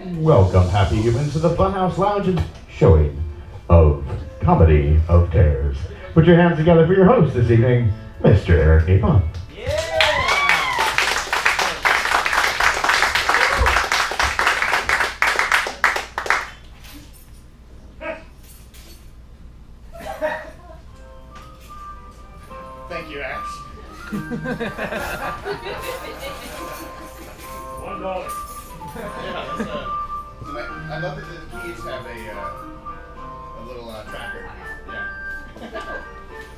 Welcome, happy humans, to the Funhouse Lounge and showing of Comedy of Terrors. Put your hands together for your host this evening, Mr. Eric Avon. Thank you, Ash. $1. Yeah, that's I love that the keys have a little tracker. Yeah.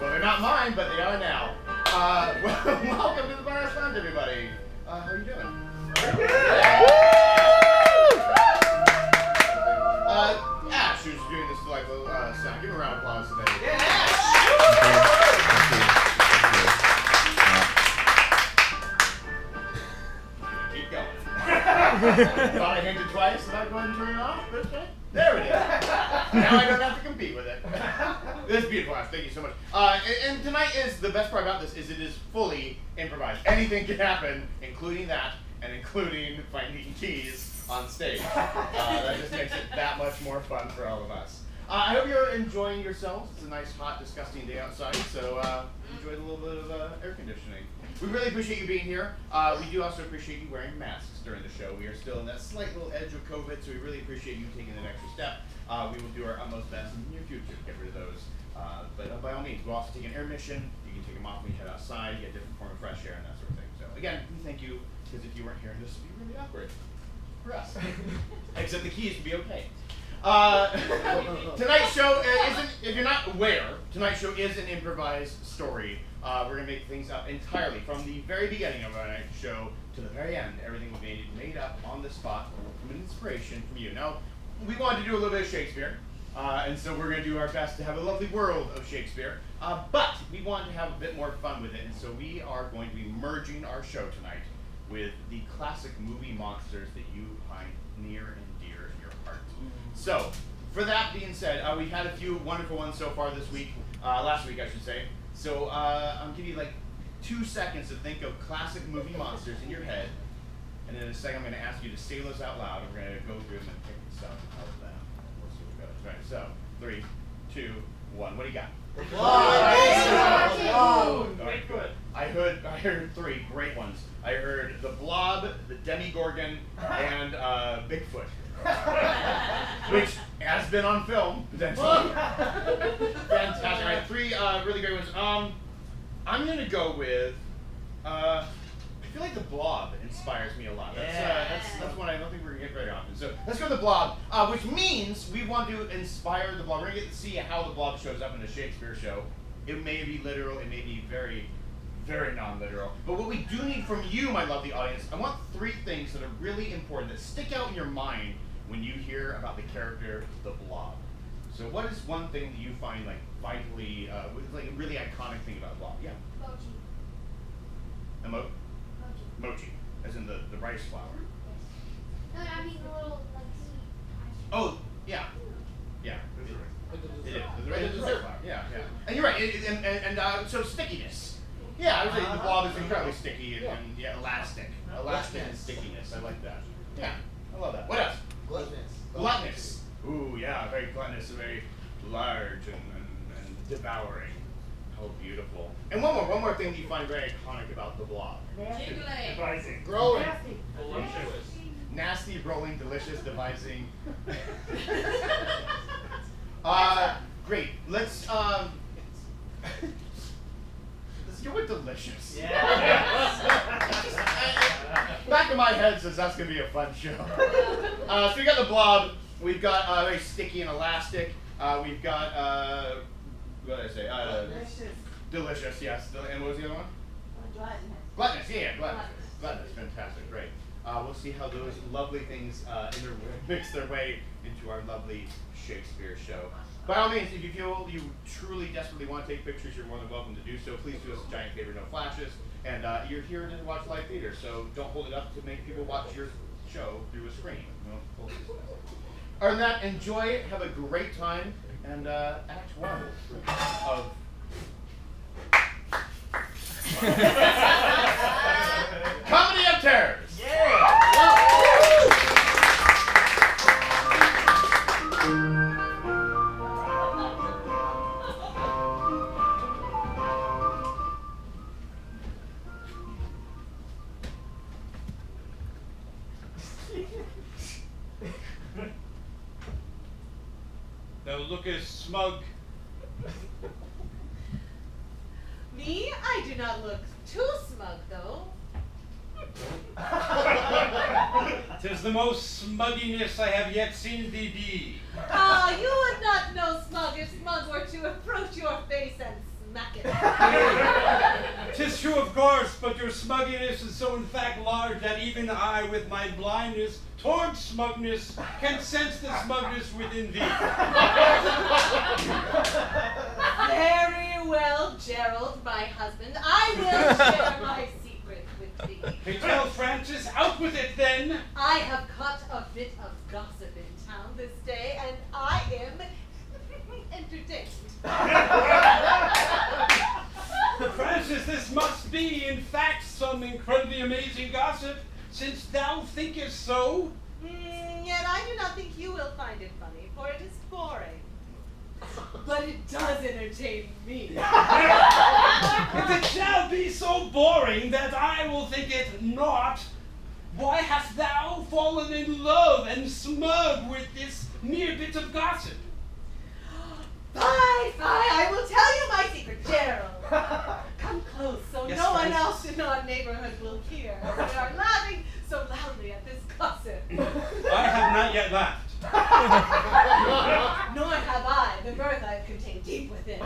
Well, they're not mine, but they are now. Welcome to the Funhouse Lounge, everybody. How are you doing? Very good. Ash, who's doing this delightful sound. Give him a round of applause today. Yeah, Ash! Keep going. Thought I hinted twice about going to turn it off. There it is. Now I don't have to compete with it. This is beautiful, Ash. Thank you so much. And tonight is the best part about this is it is fully improvised. Anything can happen, including that, and including finding keys on stage. That just makes it that much more fun for all of us. I hope you're enjoying yourselves. It's a nice, hot, disgusting day outside, so enjoy a little bit of air conditioning. We really appreciate you being here. We do also appreciate you wearing masks during the show. We are still in that slight little edge of COVID, so we really appreciate you taking an extra step. We will do our utmost best in the near future to get rid of those. But by all means, we'll also take an air mission. You can take them off when you head outside, get a different form of fresh air and that sort of thing. So again, we thank you, because if you weren't here, this would be really awkward for us. Except the keys would be okay. Tonight's show isn't, if you're not aware, tonight's show is an improvised story. We're going to make things up entirely from the very beginning of our night's show to the very end. Everything will be made up on the spot from an inspiration from you. Now, we wanted to do a little bit of Shakespeare, and so we're going to do our best to have a lovely world of Shakespeare, but we wanted to have a bit more fun with it, and so we are going to be merging our show tonight with the classic movie monsters that you find near and dear in your heart. So, for that being said, we've had a few wonderful ones so far this week, last week I should say. So I'm giving you like 2 seconds to think of classic movie monsters in your head, and then in a second I'm going to ask you to say those out loud, and we're going to go through them and pick stuff out of them. We'll see what goes. Right, so 3, 2, 1. What do you got? Alright, good. I heard 3 great ones. I heard the Blob, the Demigorgon, and Bigfoot. Which has been on film, potentially. Fantastic. All right, 3 really great ones. I'm going to go with, I feel like the Blob inspires me a lot. That's one I don't think we're going to get very often. So let's go with the Blob, which means we want to inspire the Blob. We're going to get to see how the Blob shows up in the Shakespeare show. It may be literal, it may be very, very non-literal. But what we do need from you, my lovely audience, I want 3 things that are really important, that stick out in your mind when you hear about the character, the Blob. So what is one thing that you find like vitally, like a really iconic thing about the Blob? Yeah? Mochi. Mochi, as in the rice flour. Yes. No, I mean the little like sweet. Oh, yeah. Yeah. It is. The rice flour. Yeah, yeah. And you're right, so stickiness. Yeah, I would say the Blob is incredibly sticky and yeah, elastic. Elastic and stickiness, I like that. Yeah, I love that. What else? Gluttonous. Ooh, yeah, very gluttonous, very large and devouring. How beautiful. And one more thing that you find very iconic about the Blob. Devising. Growing. Delicious. Nasty, rolling, delicious, devising. Great. Let's go with delicious. Yeah. Back of my head says that's gonna be a fun show. So we got the Blob. We've got very sticky and elastic. We've got what did I say? Delicious. Yes. And what was the other one? Gluttonous. Yeah, gluttonous. Gluttonous. Fantastic. Great. We'll see how those lovely things mix their way into our lovely Shakespeare show. By all means, if you feel you truly desperately want to take pictures, you're more than welcome to do so. Please do us a giant favor, no flashes. And you're here to watch live theater, so don't hold it up to make people watch your show through a screen. Other than that, enjoy it, have a great time, and Act 1 of... Comedy of Terrors! Yeah! Thou lookest smug. Me? I do not look too smug, though. 'Tis the most smugginess I have yet seen thee be. Ah, you would not know smug if smug were to approach your face and smack it. 'Tis true, of course, but your smugginess is so in fact large that even I, with my blindness towards smugness, can sense the smugness within thee. Very well, Gerald, my husband. I will share my secret with thee. Hey, tell Francis, out with it then. I have caught a bit of gossip in town this day, and I am entertained. Francis, this must be, in fact, some incredibly amazing gossip, since thou thinkest so. Yet I do not think you will find it funny, for it is boring. But it does entertain me. If it shall be so boring that I will think it not, why hast thou fallen in love and smug with this mere bit of gossip? Fie, I will tell you my secret, Gerald. Come close, so Yes, no one Francis. else in our neighborhood will hear. We are laughing so loudly at this gossip. I have not yet laughed. Nor have I. The mirth I have contained deep within.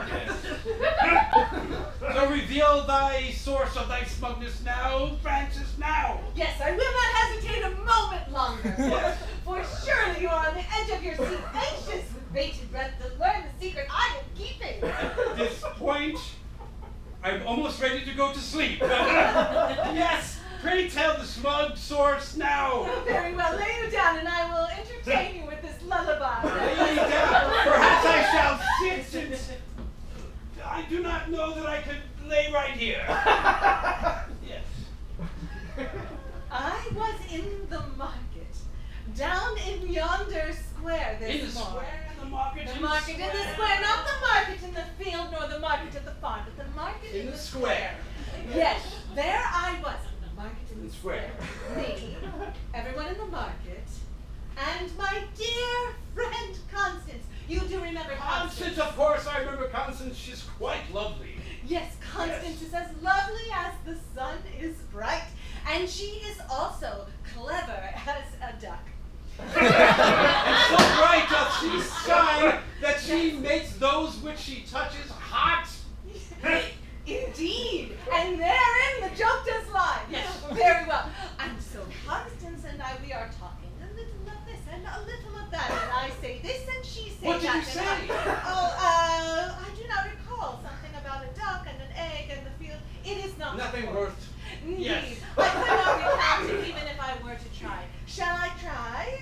So reveal thy source of thy smugness now, Francis, now. Yes, I will not hesitate a moment longer. For surely you are on the edge of your seat, anxious with bated breath to learn the secret I am keeping. At this point, I'm almost ready to go to sleep. But, yes, pray tell the smug source now. Very well, lay you down and I will entertain you with this lullaby. Lay me down. Perhaps I shall sit, since I do not know that I could lay right here. Yes. I was in the market, down in yonder square this In the morning. square, the market, The market in the square, not the market in the field, nor the market at the farm, but the market In the square. Yes, there I was, in the market in the square. Me, everyone in the market, and my dear friend Constance. You do remember Constance, of course, I remember Constance. She's quite lovely. Yes, Constance is as lovely as the sun is bright, and she is also clever as a duck. And so bright doth she shine that she makes those which she touches hot. Indeed, and therein the joke does lie. Yes, very well. And so Constance and I, we are talking a little of this and a little of that, and I say this and she says What did that. you say? I do not recall something about a duck and an egg and the field. It is not Nothing important. worth. Indeed, Yes. I could not recount it even if I were to try. Shall I try?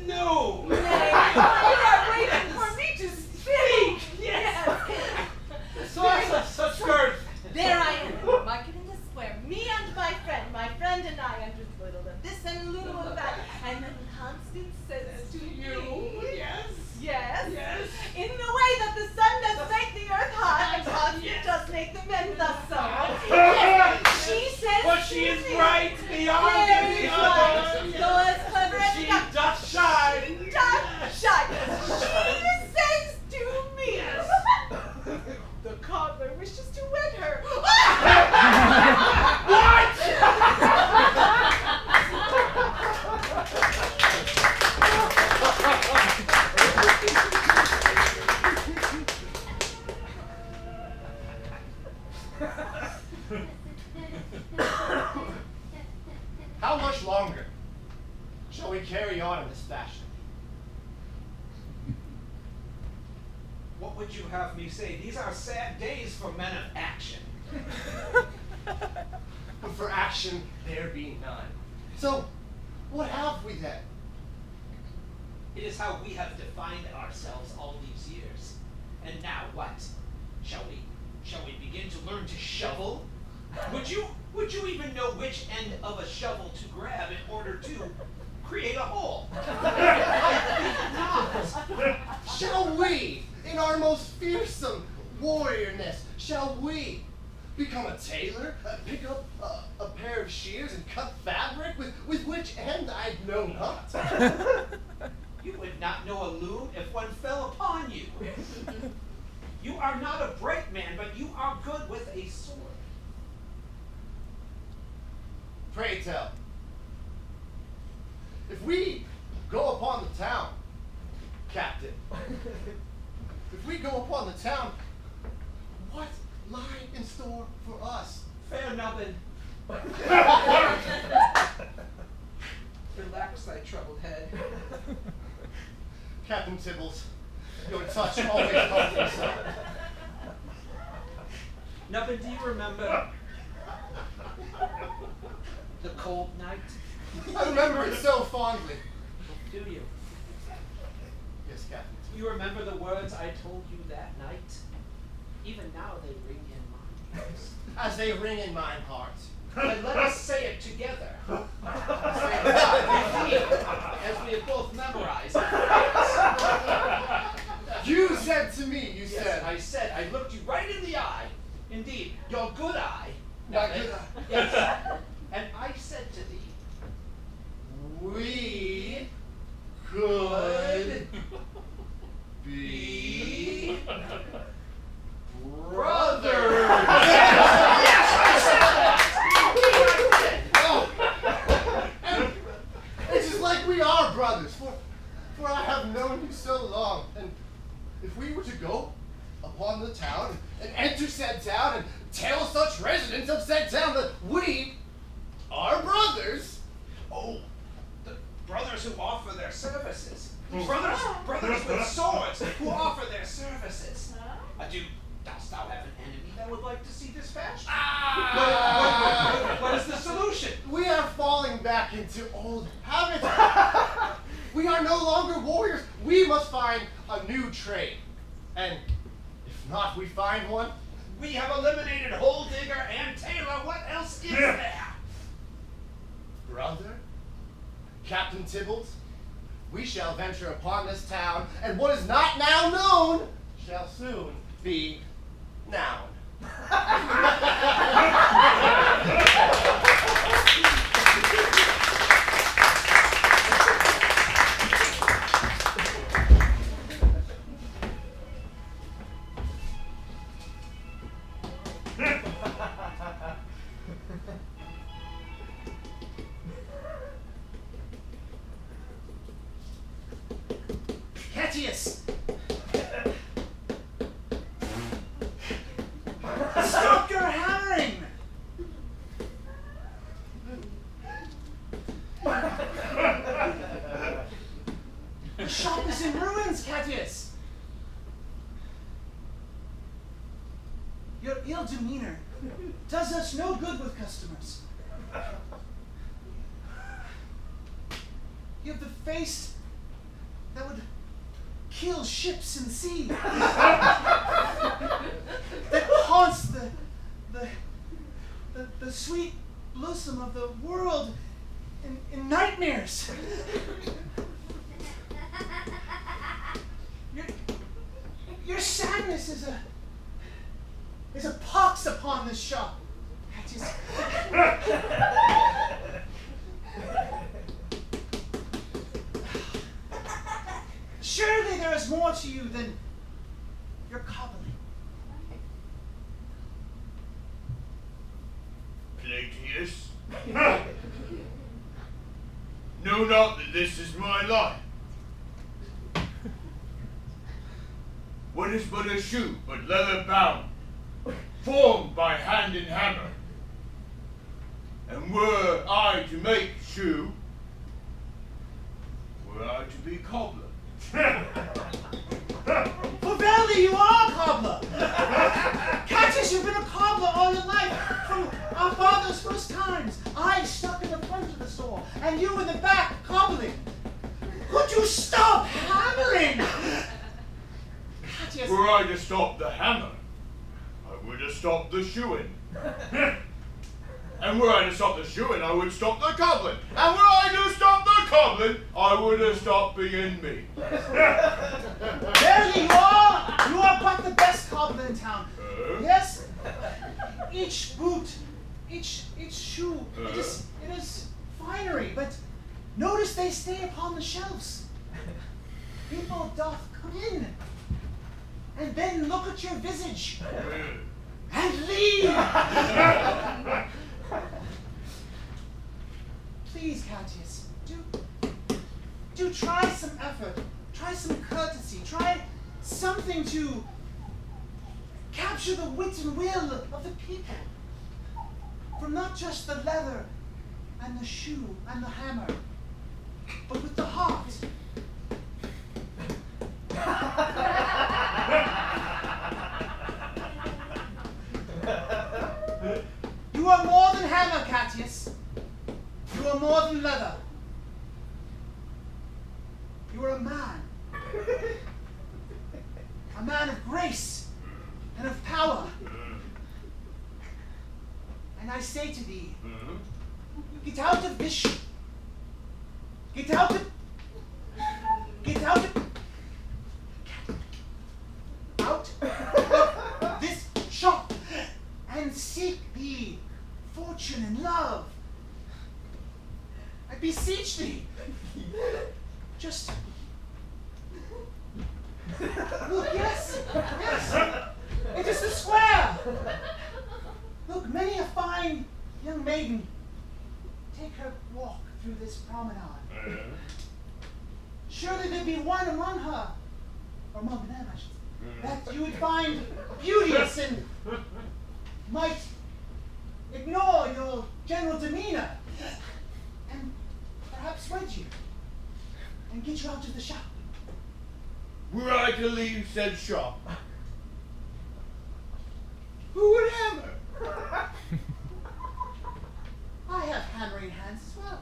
No. Nay, you are waiting for me to speak. Yes. So Such girth. there I am in the market in the square, me and my friend and I, and just little of this and little of that. And then Constance says to you, Yes. yes, Yes. in the way that the sun does make the earth hot, and Constance Yes. does make the men thus so. Yes, she says But to she is me, bright beyond very any bright, other. though as clever as She a duck. doth shine. She does shine. She says to me, the cobbler wishes to wed her. What? How much longer shall we carry on in this fashion? What would you have me say? These are sad days for men of action. For action, there be none. So, what have we then? It is how we have defined ourselves all these years. And now what? Shall we begin to learn to shovel? Would you even know which end of a shovel to grab in order to create a hole? Shall we, in our most fearsome warriorness, shall we become a tailor, pick up a pair of shears and cut fabric, with which end I know not? You would not know a loom if one fell go upon the town, Captain, if we go upon the town, what lie in store for us? Fair nubbin. Relax thy troubled head. Captain Tibbles, your touch always comforts me. Nubbin, do you remember the cold night? I remember it so fondly. Do you? Yes, Captain. Do you remember the words I told you that night? Even now they ring in my ears. As they ring in mine heart. Then let us say it together. As we have both memorized. You said to me, you Yes, said. I said, I looked you right in the eye. Indeed, your good eye. My good eye. Yes. And I said to thee, We could be brothers. yes, I said that. Oh. And it's just like we are brothers, for I have known you so long. And if we were to go upon the town and enter said town and tell such residents of said town that we are brothers, Oh, the brothers who offer their services. Brothers with swords who offer their services. Dost thou have an enemy that would like to see dispatched? What is the solution? we are falling back into old habits. We are no longer warriors. We must find a new trade. And if not, we find one. We have eliminated Hole Digger and Taylor. What else is there? Brother, Captain Tibbles, we shall venture upon this town, and what is not now known shall soon be noun. Catius! Stop your hammering! The shop is in ruins, Catius! Your ill demeanor does us no good with customers. You have the face that would kill ships in sea. That haunts the sweet blossom of the world in nightmares. Your sadness is a pox upon this shop. Surely there is more to you than your cobbling. Plagius? Know not that this is my life. What is but a shoe, but leather bound, formed by hand and hammer? And were I to make shoe, were I to be cobbler? For verily you are a cobbler. Catius, you've been a cobbler all your life, from our father's first times. I stuck in the front of the store, and you in the back cobbling. Could you stop hammering? Catius. Were I to stop the hammer, I would have stopped the shoeing. And were I to stop the shoeing, I would stop the cobbling. And were I to stop the cobbling, I would have stopped being me. Verily you are but the best cobbler in town. Yes, each boot, each shoe, it is finery, but notice they stay upon the shelves. People doth come in, and then look at your visage, and leave. Please, Catius, Do try some effort. Try some courtesy. Try something to capture the wit and will of the people. From not just the leather and the shoe and the hammer, but with the heart. You are more than hammer, Catius. You are more than leather. You are a man. A man of grace and of power. And I say to thee, get out of this get out of this shop and seek thee fortune and love. I beseech thee. Just look, yes. It is the square. Look, many a fine young maiden take her walk through this promenade. Surely there be one among her, or among them, I should say, that you would find beauteous and might ignore your general demeanor and perhaps wed you and get you out of the shop. Were I to leave said shop, who would hammer? I have hammering hands as well.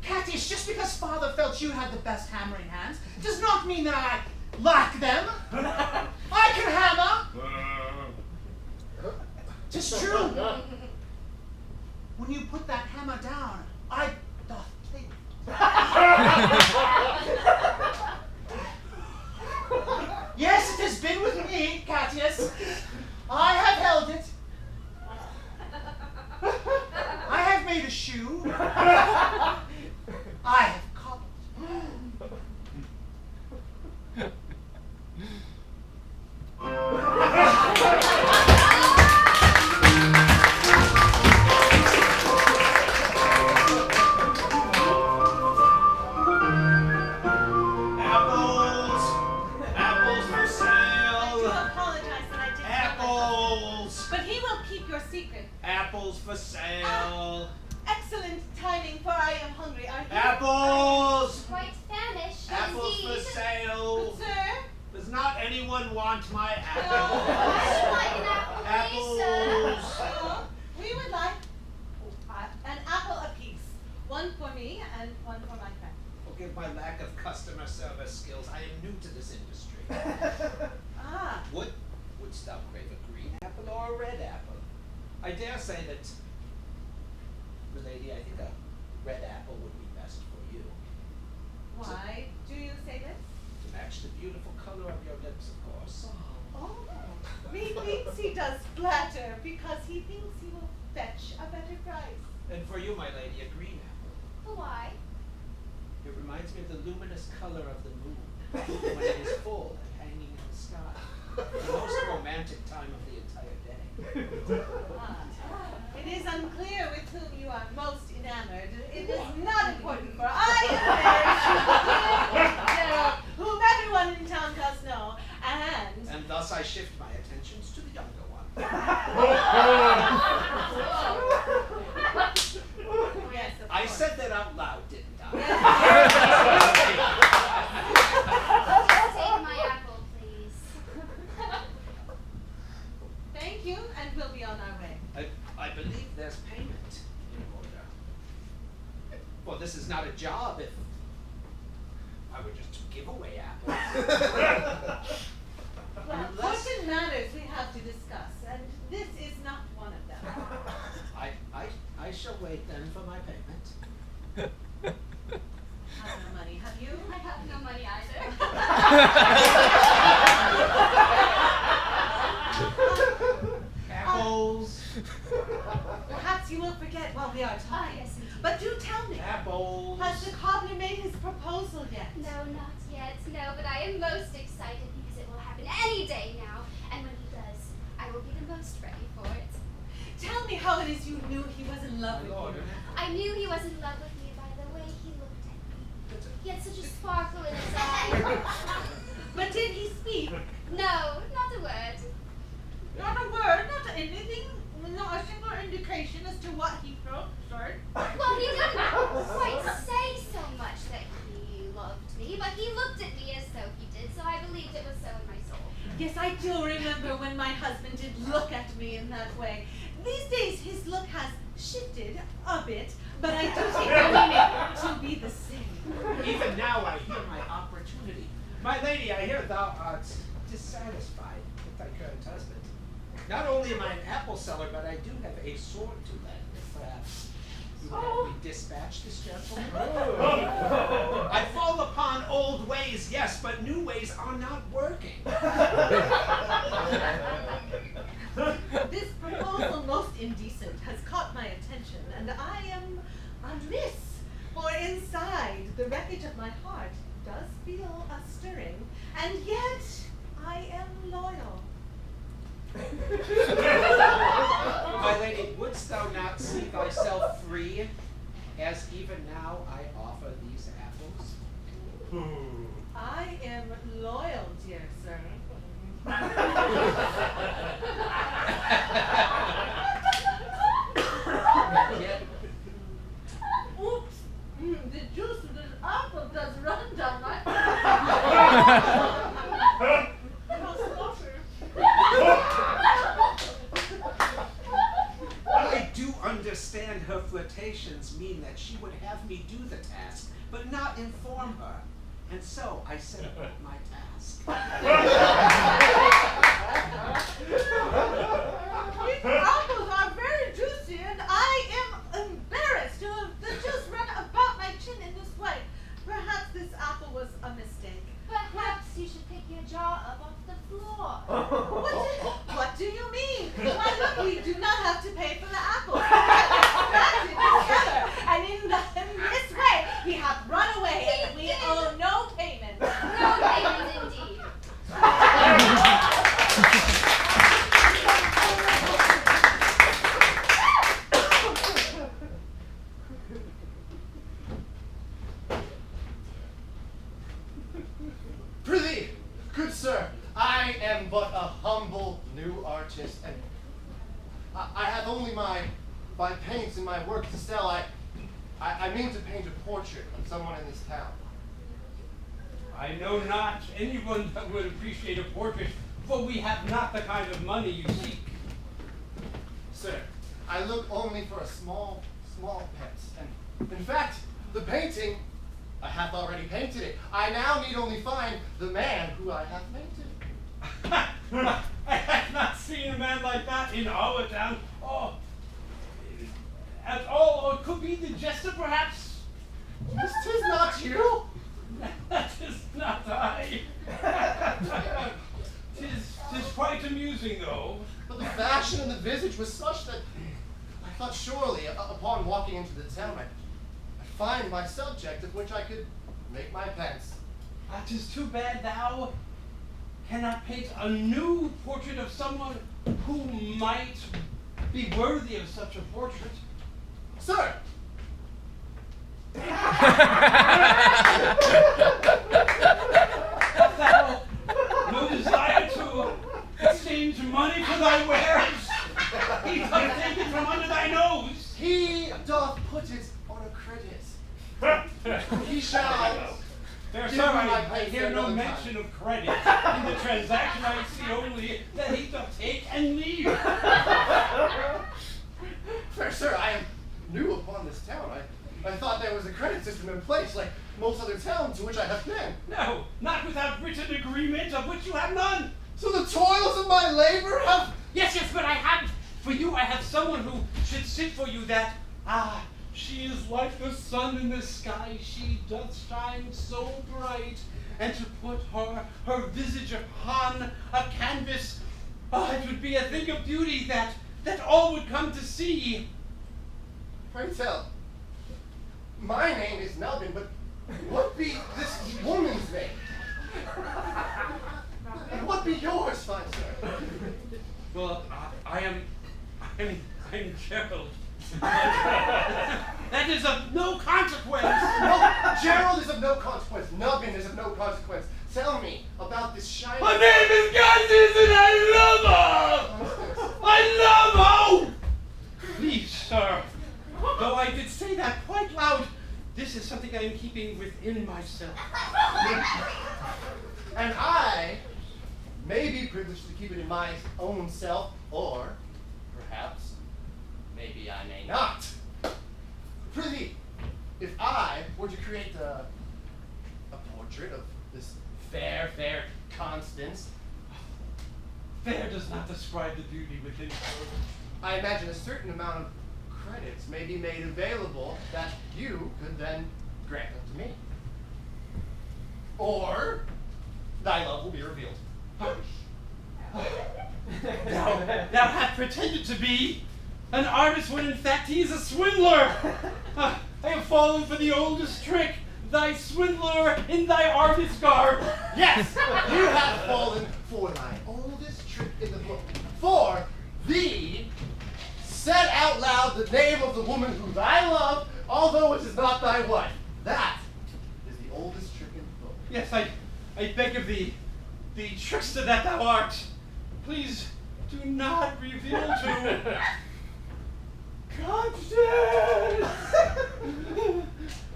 Catius, just because Father felt you had the best hammering hands does not mean that I lack them. I can hammer. 'Tis true. When you put that hammer down, I doth play with it. Yes, it has been with me, Catius. I have held it. I have made a shoe. I have cobbled. Apples for sale. I do apologize that I didn't tell Apples. myself. But he will keep your secret. Apples for sale. Excellent timing, for I am hungry. Are you? Apples. Quite famished Apples for indeed. sale. Sir? Does not anyone want my I'd apples? like an apple, please, sir. Apples. We would like an apple apiece. One for me and one for my friend. Forgive my lack of customer service skills. I am new to this industry. Ah, Wouldst thou crave a green apple or a red apple? I dare say that, milady, I think a red apple would be best for you. why do you say this? To match the beautiful color of your lips, of course. Oh, methinks he does flatter because he thinks he will fetch a better price. And for you, my lady, a green apple. Why? It reminds me of the luminous color of the moon when it is full and hanging in the sky. The most romantic time of the entire day. It is unclear with whom you are most enamored. It is not important, for I am married to whom everyone in town does know, and And thus I shift my attentions to the younger one. yes, of I course. said that out loud, didn't I? Take my apple, please. Thank you, and we'll be on our way. I believe there's payment in order. Well, this is not a job if I were just to give away apples. Well, Unless- important matters we have to discuss, and this is not one of them. I shall wait then for my payment. Have no money, have you? I have no money either. Apples. Perhaps you will forget while we are Ah, talking. yes, indeed. But do tell me, Apples. has the cobbler made his proposal yet? No, not yet, no, but I am most excited because it will happen any day now. And when he does, I will be the most ready for it. Tell me how it is you knew he was in love with you. I knew he was in love with me by the way he looked at me. He had such a sparkle in his eye. But did he speak? No, not a word. Not a word, not anything, not a single indication as to what he felt, sir. Well, he didn't quite say so much that he loved me, but he looked at me as though he did, so I believed it was so in my soul. Yes, I do remember when my husband did look at me in that way. These days, his look has shifted a bit, but I do take the meaning to be the same. Even now I hear my opportunity. My lady, I hear thou art dissatisfied with thy current husband. Not only am I an apple seller, but I do have a sword to lend. Perhaps you would have me dispatch this gentleman? I fall upon old ways, yes, but new ways are not working. This proposal, most indecent, has caught my attention, and I am amiss, for inside the wreckage of my heart does feel a stirring, and yet I am loyal. My lady, wouldst thou not see thyself free, as even now I offer these apples? I am loyal, dear sir. Yet, Oops! The juice of this apple does run down my I do understand her flirtations mean that she would have me do the task, but not inform her. And so I set about my task. These apples are very juicy, and I am embarrassed to have the juice run about my chin in this way. Perhaps this apple was a mistake. Perhaps you should pick your jaw up off the floor. What do you mean? Why, look, we do not have to pay for the apples. We have extracted together, and in this way, we have run away, and we owe no payment. No payment indeed. Prithee, good sir, I am but a humble new artist, and I have only my paints and my work to sell. I mean to paint a portrait of someone in this town. I know not anyone that would appreciate a portrait, for we have not the kind of money you seek. Sir, I look only for a small pets, and in fact, the painting, I have already painted it. I now need only find the man who I have painted. I have not seen a man like that in our town. Oh, at all, or it could be the jester, perhaps. Tis not you. That is not I. Tis quite amusing, though. But the fashion and the visage was such that I thought surely, upon walking into the town, I'd find my subject of which I could make my pence. Tis too bad thou cannot paint a new portrait of someone who might be worthy of such a portrait. Sir! Hast thou no desire to exchange money for thy wares? He doth take it from under thy nose. He doth put it on a credit. He shall. Fair Give sir, me my I paints hear no another mention time. of credit. In the transaction I see only that he doth take and leave. Fair sir, I am new upon this town. I thought there was a credit system in place like most other towns to which I have been. No, not without written agreement, of which you have none. So the toils of my labor have... Yes, but I have, for you, I have someone who should sit for you that, she is like the sun in the sky, she doth shine so bright, and to put her visage upon a canvas, it would be a thing of beauty that all would come to see. Pray tell, my name is Melvin, but what be this woman's name? And what be yours, fine sir? Well, I am I'm Gerald. That is of no consequence. No, Gerald is of no consequence. Nubbin is of no consequence. Tell me about this shiny... My name is Constance and I love her! I love her! Please, sir, though I did say that quite loud, this is something I am keeping within myself. And I may be privileged to keep it in my own self, or perhaps, maybe I may not. Prithee, if I were to create a portrait of this fair Constance, Fair does not describe the beauty within her. I imagine a certain amount of credits may be made available that you could then grant unto me. Or thy love will be revealed. Thou hast pretended to be an artist when in fact he is a swindler. I have fallen for the oldest trick, thy swindler in thy artist garb. Yes, you have fallen for thy oldest trick in the book. For thee said out loud the name of the woman whom I love, although it is not thy wife. That is the oldest trick in the book. Yes, I beg of thee, the trickster that thou art, please do not reveal to Constance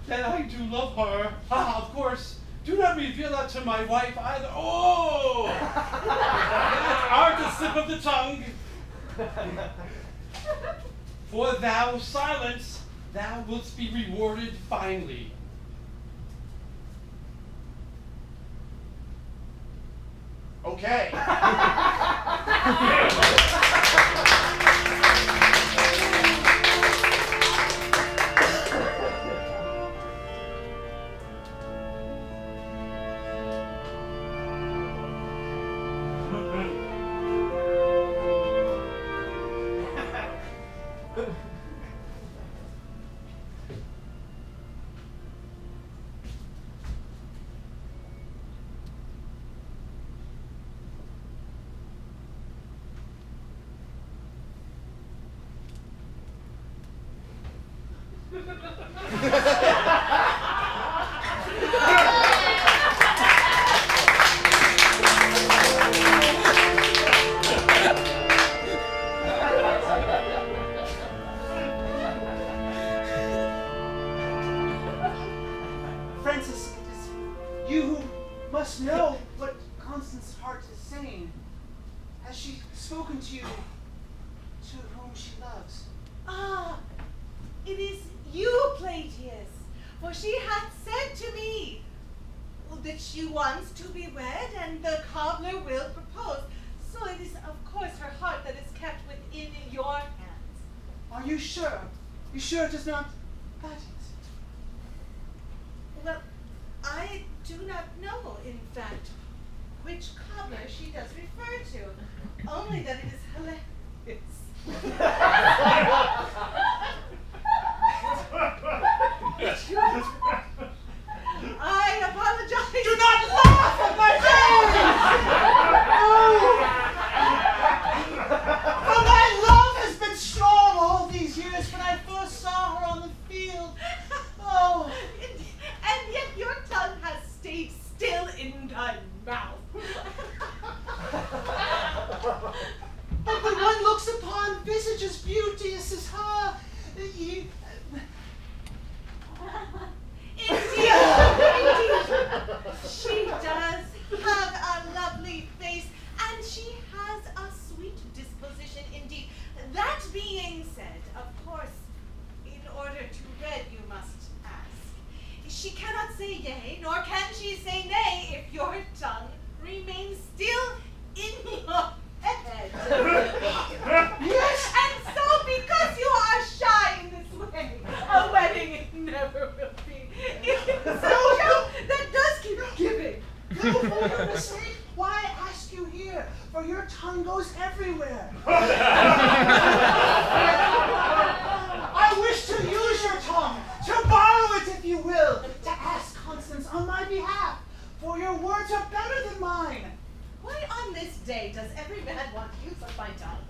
that I do love her. Ah, of course, do not reveal that to my wife either. Oh! That art a slip of the tongue. For thou silence, thou wilt be rewarded finely. Okay. Francis, it is you who must know what Constance's heart is saying. Has she spoken to you, to whom she loves? Ah, it is you, Plateus, for she hath said to me that she wants to be wed and the cobbler will propose. So it is, of course, her heart that is kept within your hands. Are you sure? You sure it is not that easy? Well, I do not know, in fact, which cobbler she does refer to, only that it is hilarious. I apologize. Do not laugh at my For my love has been strong all these years when I first saw her on the field. Oh. And yet your tongue has stayed still in thy mouth. But when one looks upon visages beauteous as her, you... Indeed, she does have a lovely face, and she has a sweet disposition indeed. That being said, of course, in order to wed, you must ask. She cannot say yea, nor can she say nay if your tongue remains still in your head. Yes! And so, because you are shy in this way, a wedding never will be. It is a joke that does keep giving. No, for your mistake, why ask you here? For your tongue goes everywhere. I wish to use your tongue, to borrow it if you will, to ask Constance on my behalf, for your words are better than mine. Why on this day does every man want use of my tongue?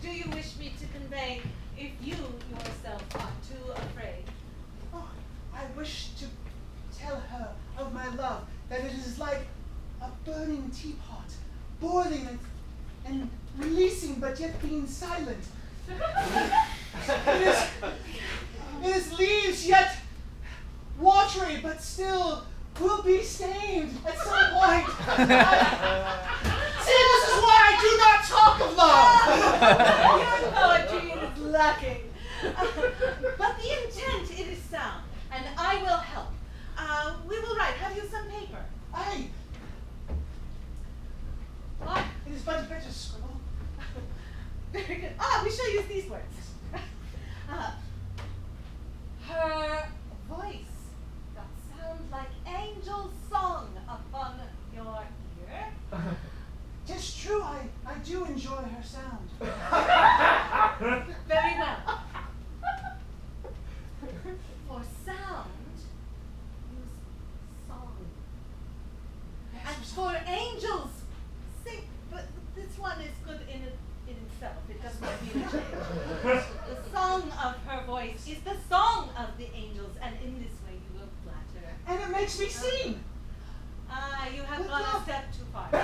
do you wish me to convey if you yourself are too afraid? Oh, I wish to tell her of my love, that it is like a burning teapot, boiling and releasing, but yet being silent. It is leaves, yet watery, but still will be stained at some point. See, this is why I do not talk of love. Your poetry is lacking. But the intent, it is sound, and I will help. We will write. Have you some paper? Aye. What? It is but a better scribble. Very good. We shall use these words. Her voice doth sound like angel's song upon your ear. 'Tis true, I do enjoy her sound. Very well. For sound, use song. And for angels, sing. But this one is good in itself. It does not need a change. The song of her voice is the song of the angels, and in this way you will flatter. And it makes me sing. You have gone a step too far. We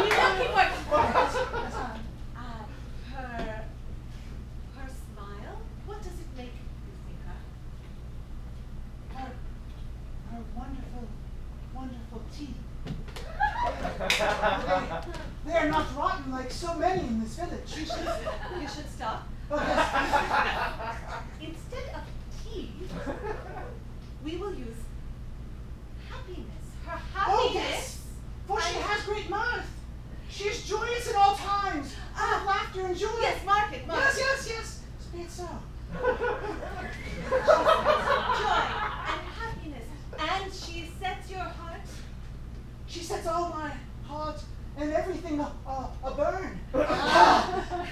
will keep working. Her smile, what does it make you think of? Her wonderful, wonderful teeth. They are not rotten like so many in this village. You should stop. Oh, yes. Instead of teeth, we will use happiness. Her happiness. Oh, yes. For she has great mirth. She is joyous at all times, full of laughter and joy. Yes, mark it. Yes. Be it so. Joy and happiness. And she sets your heart. She sets all my heart and everything a-burn.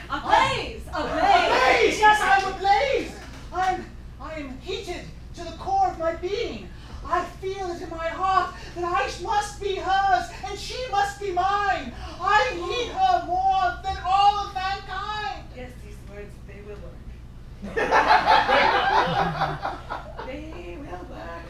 Ablaze! Ablaze! Yes, I'm ablaze! I am heated to the core of my being. I feel it in my heart that I must be hers and she must be mine. I need her more than all of mankind. Yes, these words, they will work. They will work.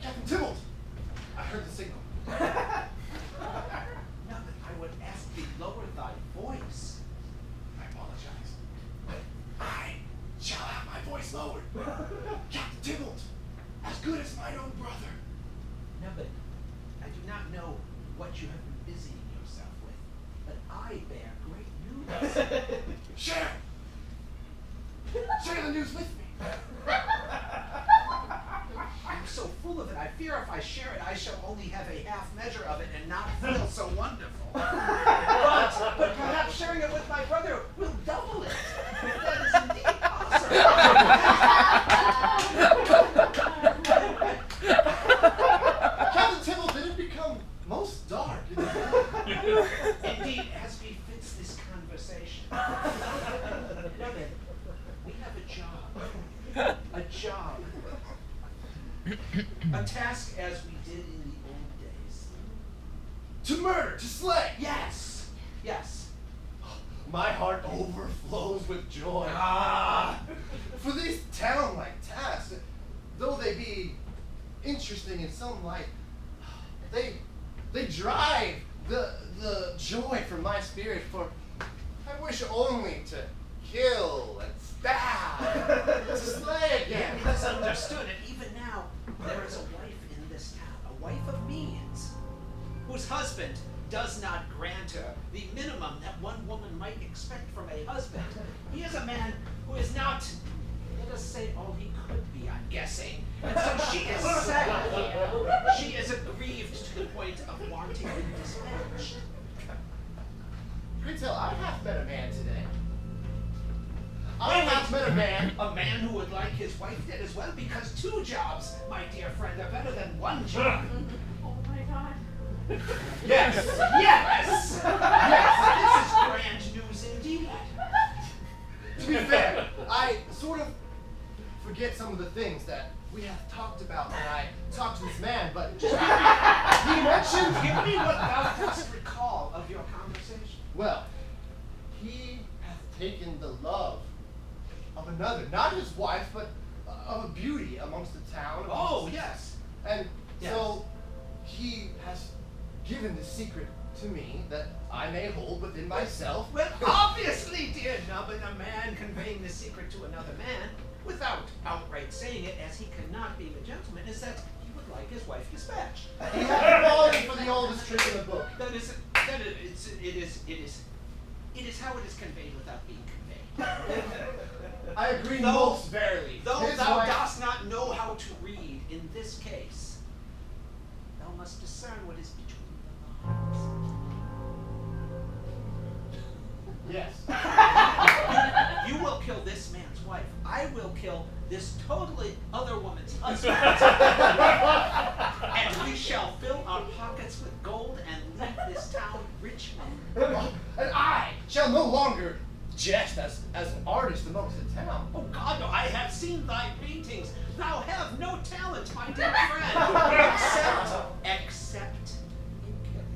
Captain Tybalt! I heard the signal. Now that I would ask thee lower thy voice. I apologize. I shall have my voice lowered. Captain Tybalt, as good as my own brother. Now, but I do not know what you have been busying yourself with, but I bear great news. Share the news with me. I'm so full of it, I fear if I share it, I shall only have a half measure of it and not feel so wonderful. But perhaps sharing it with my brother will double it. That is indeed possible. Captain Tybalt, did it become most dark? Indeed, as befits this conversation. Now then, we have a job. A job. A task as we did in the old days. To murder, to slay. Yes. My heart overflows with joy. For these town-like tasks, though they be interesting in some light, they drive the joy from my spirit. For I wish only to kill and stab, to slay again. That's understood, and even now, there is a wife in this town, a wife of means, whose husband does not grant her the minimum that one woman might expect from a husband. He is a man who is not, let us say, all he could be, I'm guessing. And so she is sad. She is aggrieved to the point of wanting him dispatched. Pray tell, I have met a man today. I Wait, have once met a man. A man who would like his wife dead as well, because 2 jobs, my dear friend, are better than 1 job. Oh my God. Yes. Yes! Yes, this is grand news indeed. To be fair, I sort of forget some of the things that we have talked about when I talked to this man, but he mentioned. Give me what thou dost recall of your conversation. Well, he hath taken the love of another, not his wife, but of a beauty amongst the town. Oh, yes. And Yes. so he has given the secret to me that I may hold within myself. Well, obviously, dear Nubbin, a man conveying the secret to another man, without outright saying it, as he cannot being a gentleman, is that he would like his wife dispatched. He has fallen for the oldest trick in the book. It is how it is conveyed without being conveyed. I agree Though- most verily. Though His thou wife- dost not know how to read in this case, thou must discern what is between the lines. Yes. You will kill this man's wife. I will kill this totally other woman's husband. And we shall fill our pockets with gold and leave this town rich men. And I shall no longer jest as an artist amongst the town. Oh God, no, I have seen thy paintings. Thou have no talent, my dear friend, except in killing.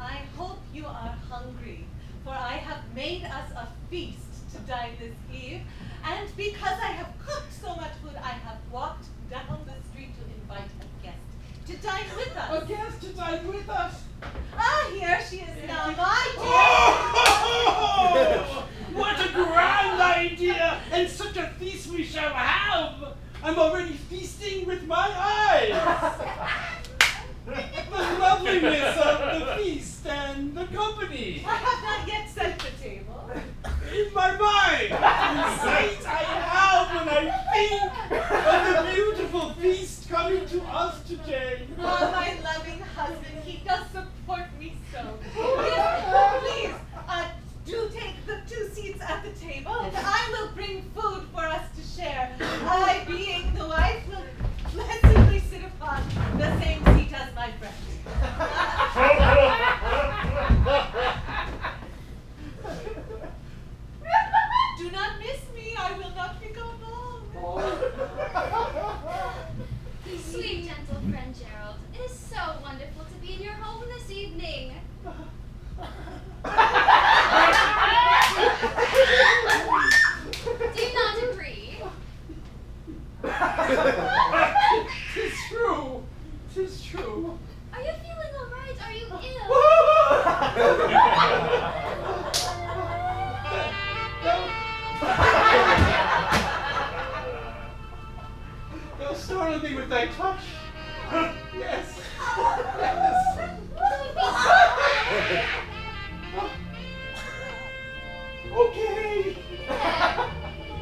I hope you are hungry, for I have made us a feast to dine this eve, and because I have cooked so much food, I have walked down the street to invite a guest to dine with us. A guest to dine with us. Ah, here she is now, my Oh! What a grand idea! And such a feast we shall have! I'm already feasting with my eyes! The loveliness of the feast and the company! I have not yet set the table. In my mind! The sight I have when I think of the beautiful feast coming to us today! Oh, my loving husband, he does support me so. Yes, please, do take the 2 seats at the table, and I will bring food for us to share. I, being the wife, will blessedly sit upon the same seat as my friend. Do not miss me, I will not be gone long. Sweet, gentle friend Gerald, it is so wonderful to be in your home this evening. Do you not agree? Tis true! Tis true! Are you feeling all right? Are you Thou startled me with thy touch. Yes. Okay. That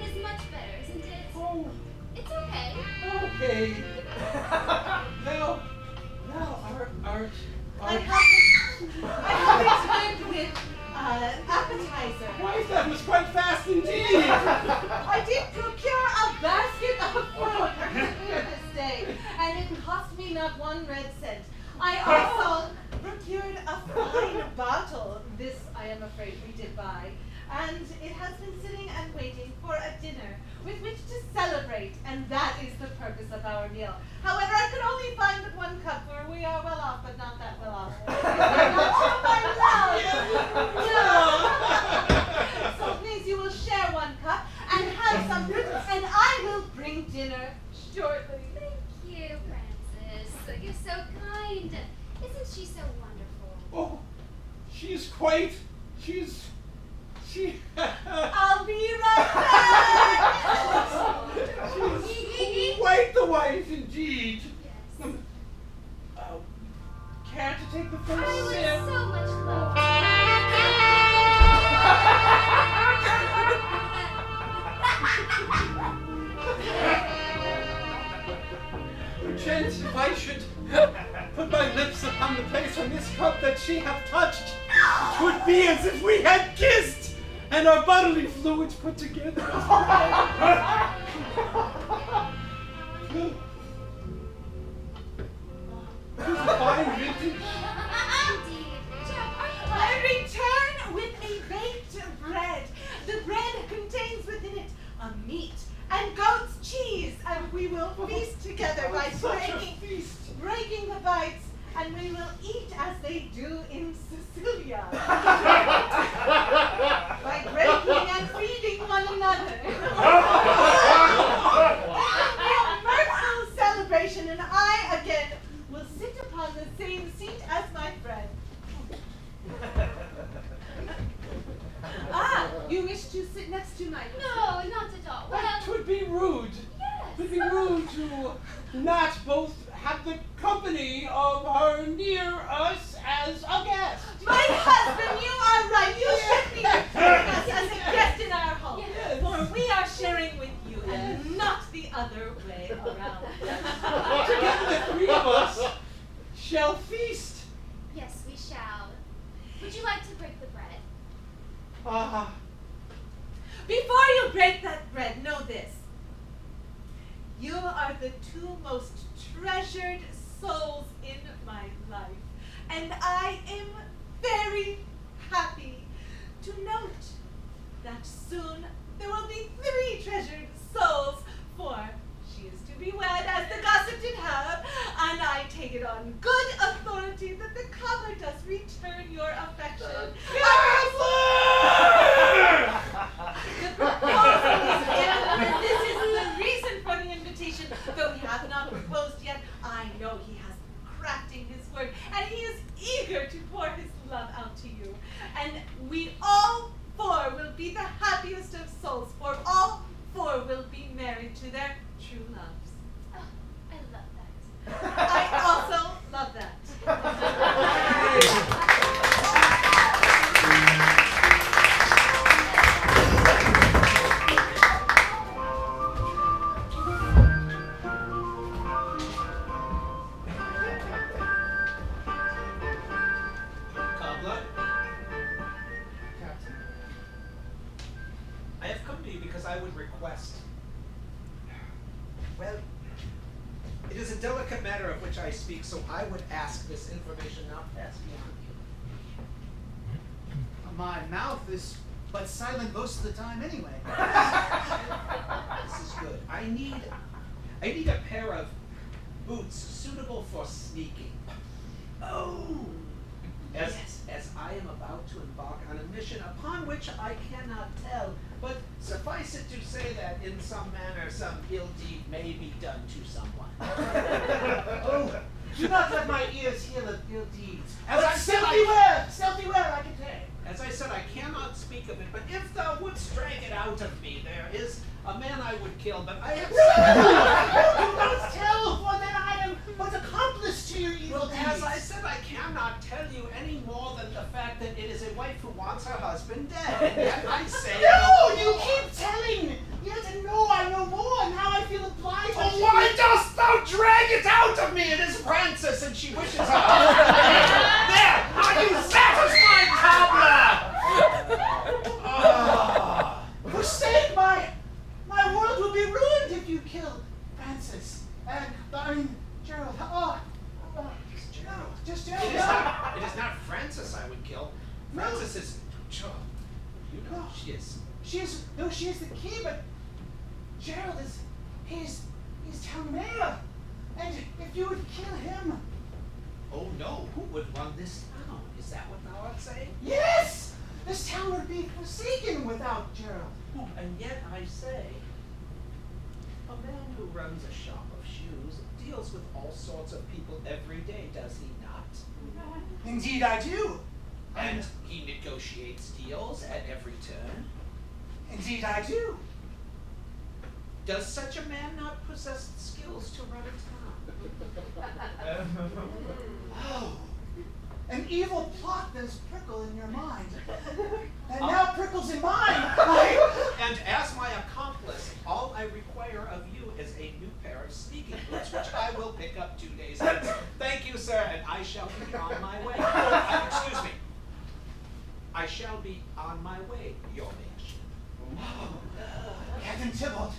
is much better, isn't it? Oh, It's okay. okay. Now, art. I have returned with appetizer. Wife, that was quite fast indeed. I did procure a basket of fruit for this day, and it celebrate, and that is the purpose of our meal. However, I could only find but one cup, for we are well off, but not that well off. Oh, my love! So please, you will share one cup and have some fruit, and I will bring dinner shortly. Thank you, Francis. You're so kind. Isn't she so wonderful? Oh, she's quite. She. I'll be right back! She's quite the wife indeed. Yes. Care to take the I first would sip? so much love Perchance if I should put my lips upon the place on this cup that she hath touched, it would be as if we had kissed, and our bodily fluids put together. Fine vintage. Indeed. I return with a baked bread. The bread contains within it a meat and goat's cheese, and we will feast together by breaking the bites, and we will eat as they do in Sicilia. By breaking and feeding one another. A mirthful celebration, and I again will sit upon the same seat as my friend. You wish to sit next to my No, not at all. Well, That would be rude. yes. It would be rude to not both have the company of her near us as a guest. My husband, you are right. You should be treating us as a guest in our home. Yes. For we are sharing with you and not the other way around. Together the three of us shall feast. Yes, we shall. Would you like to break the bread? Before you break that bread, know this. You are the two most treasured souls in my life. And I am very happy to note that soon there will be 3 treasured souls, for she is to be wed, as the gossip did have, and I take it on good authority that the cobbler does return your affection. The proposal is in, and this is the reason for the invitation. Though he hath not proposed yet, I know he has been crafting his word, and he is eager to pour his love out to you. And we all 4 will be the happiest of souls, for all 4 will be married to their true loves. Oh, I love that. I also love that. Cobbler? I have come to you because I would request. Well, it is a delicate matter of which I speak, so I would ask this information now pass beyond you. My mouth is but silent most of the time anyway. This is good. I need a pair of boots suitable for sneaking. Oh, As I am about to embark on a mission upon which I cannot tell, but suffice it to say that in some manner some ill deed may be done to someone. oh, do not let my ears hear of ill deeds. As I said, stealthy wear, I can say. As I said, I cannot speak of it, but if thou wouldst drag it out of me, there is a man I would kill, but I have Do not tell, for then I am but accomplice to your evil deeds. As I said, I cannot tell you any more than the fact that it is a wife who wants her husband dead. And yet I say No, you keep telling. Yet and no, I know more. Now I feel obliged. Oh, why dost thou drag it out of me? It is Frances, and she wishes her. There! Are you satisfied, cobbler? For sake, my world will be ruined if you kill Francis and Gerald. Just Gerald. It is not Frances I would kill. Frances is. You know, she is. She is the key, but Gerald is He's town mayor. And if you would kill him. Oh no, who would run this town? Is that what thou art saying? Yes! This town would be forsaken without Gerald. Oh, and yet I say, a man who runs a shop of shoes deals with all sorts of people every day, does he not? Indeed I do. And he negotiates deals at every turn. Indeed I do. Does such a man not possess the skills to run a town? Oh, an evil plot that is prickle in your mind. And now prickles in mine. And as my accomplice, all I require of you is a new pair of speaking boots, which I will pick up 2 days hence. Thank you, sir, and I shall be on my way. Excuse me. I shall be on my way, your mayorship. Captain Tybalt,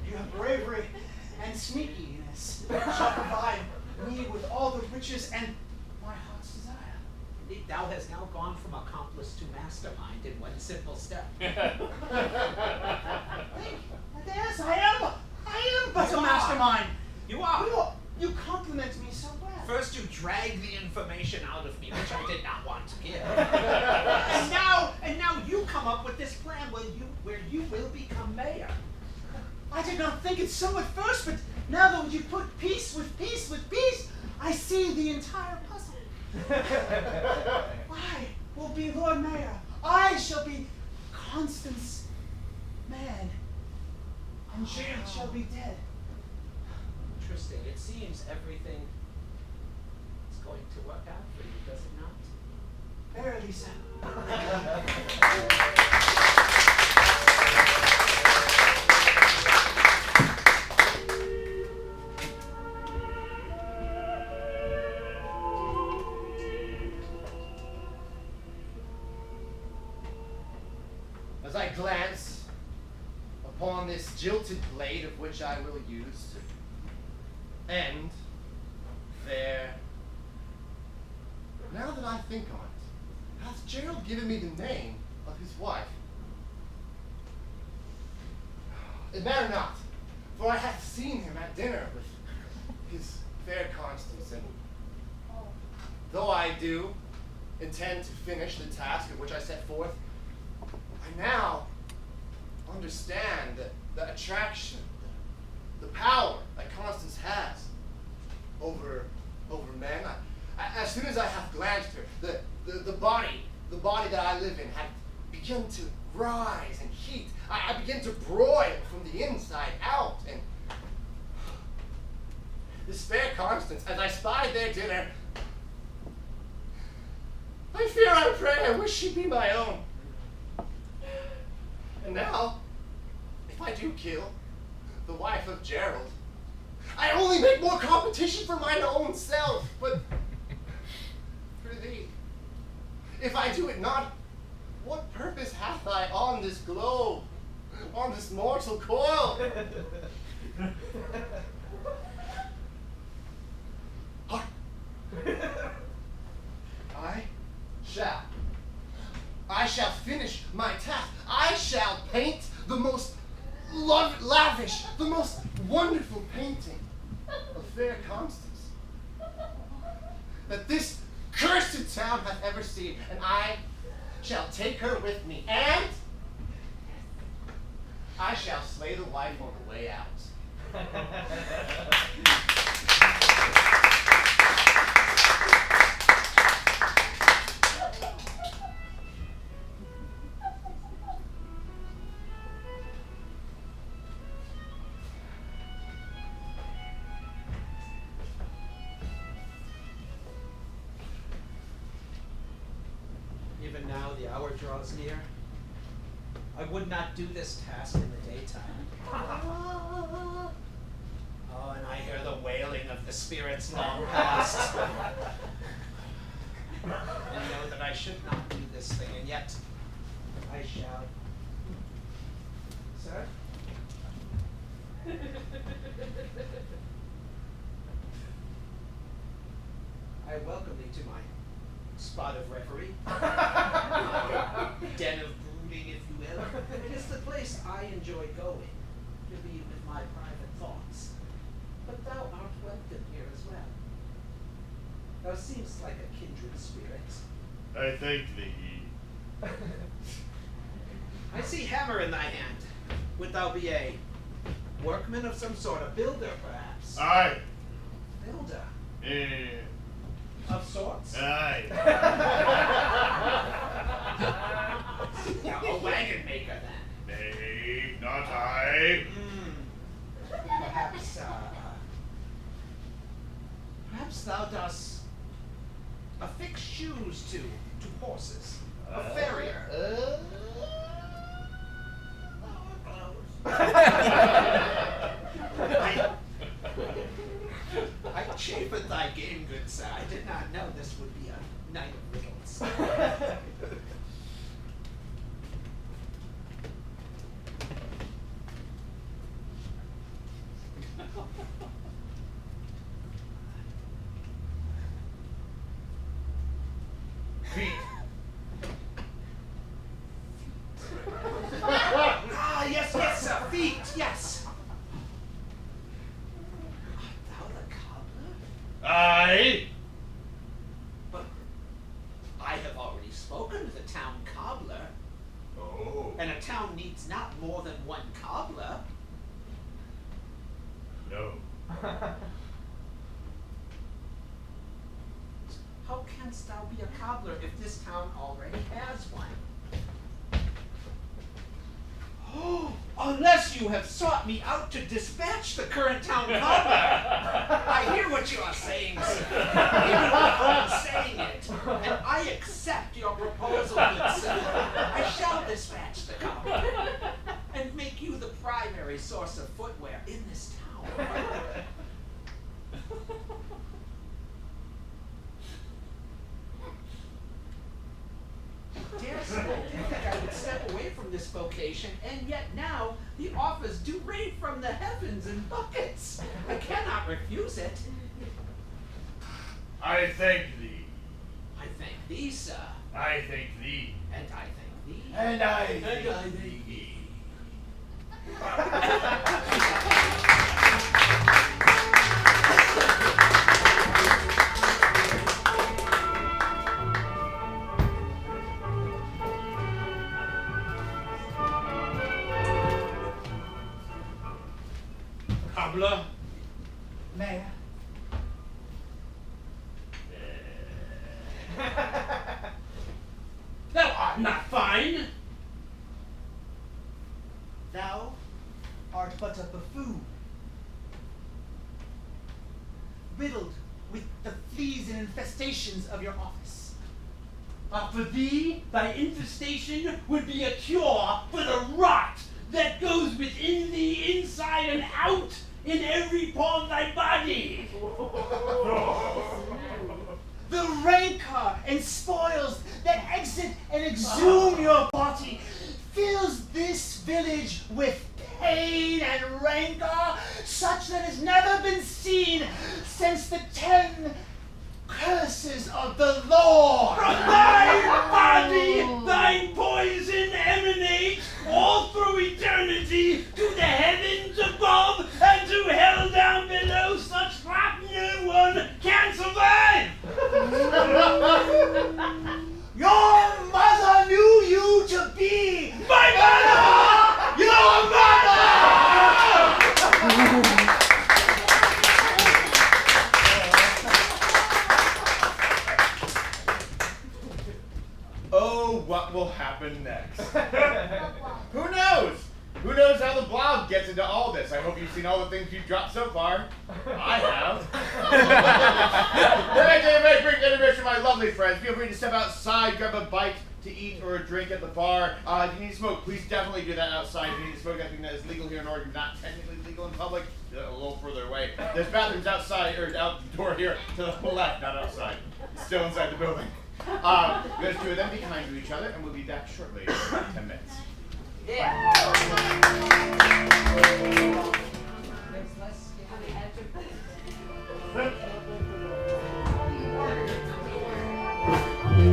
your bravery and sneakiness shall provide me with all the riches and my heart's desire. Thou hast now gone from accomplice to mastermind in one simple step. Yes, I am but a mastermind. You are. You compliment me so well. First you dragged the information out of me, which I did not want to give. and now you come up with this plan where you will become mayor. I did not think it so at first, but now that you put piece with piece with piece, I see the entire puzzle. I will be Lord Mayor. I shall be Constance man, and Gerald shall be dead. Interesting. It seems everything is going to work out for you, does it not? Verily so. As I glance upon this jilted blade of which I will use to end there. Now that I think on it, hath Gerald given me the name of his wife? It matter not, for I have seen him at dinner with his fair Constance, and though I do intend to finish the task of which I set forth, I now understand the attraction, the power that Constance has over men. As soon as I have glanced her, the body that I live in had begun to rise and heat. I began to broil from the inside out, and this fair Constance, as I spied their dinner, I fear, I pray, I wish she'd be my own. And now, if I do kill the wife of Gerald, I only make more competition for mine own self, but for thee, if I do it not, what purpose hath I on this globe, on this mortal coil? Hark! I shall finish my task. I shall paint the most lavish, the most wonderful painting of fair Constance that this cursed town hath ever seen, and I shall take her with me, and I shall slay the wife on the way out. Even now the hour draws near. I would not do this task in the daytime. Oh, and I hear the wailing of the spirits long past. And know that I should not do this thing, and yet I shall. Sir? I welcome thee to my spot of reverie. Den of brooding, if you will. It is the place I enjoy going to be with my private seems like a kindred spirit. I thank thee. I see hammer in thy hand. Would thou be a workman of some sort, a builder perhaps? Aye. Builder Eh. of sorts? Aye. Now, a wagon maker then. Nay, not I. Perhaps, perhaps thou dost affix shoes to horses. A farrier. I chafe at thy game, good sir. I did not know this would be a night of riddles. Feet. Yes, sir. Feet, yes. Art thou the cobbler? Aye. But I have already spoken to the town cobbler, Oh. and a town needs not more than one cobbler. No. How canst thou be a cobbler if this town already has one? Unless you have sought me out to dispatch the current town cobbler. I hear what you are saying, sir. Even without saying it, and I accept your proposal, good sir. I shall dispatch the cobbler and make you the primary source of footwear in this town. Dear sir, I didn't think I would step away from this vocation, and yet now the offers do rain from the heavens in buckets. I cannot refuse it. I thank thee. I thank thee, sir. I thank thee. And I thank thee. And I thank thee. Cobbler. Mayor. Thou art not fine. Thou art but a buffoon, riddled with the fleas and infestations of your office. For thee, thy infestation would be a cure for the rot that goes within thee, inside and out, in every part of thy body. The rancor and spoils that exit and exhume your body fills this village with pain and rancor such that has never been seen since the 10 curses of the Lord. From thy body, thy poison emanates all through eternity to the heavens above and to hell down below, such that no one can survive. Your mother knew you to be My mother! your mother! Oh, what will happen next? Who knows? Who knows how the blog gets into all this? I hope you've seen all the things you've dropped so far. I have. Then I take a very brief intermission, my lovely friends. Feel free to step outside, grab a bite to eat or a drink at the bar. If you need to smoke, please definitely do that outside. If you need to smoke, I think that is legal here in Oregon, not technically legal in public. Do that a little further away. There's bathrooms outside, or out the door here to the left, not outside. Still inside the building. There's two of them. Be kind to each other, and we'll be back shortly in about 10 minutes.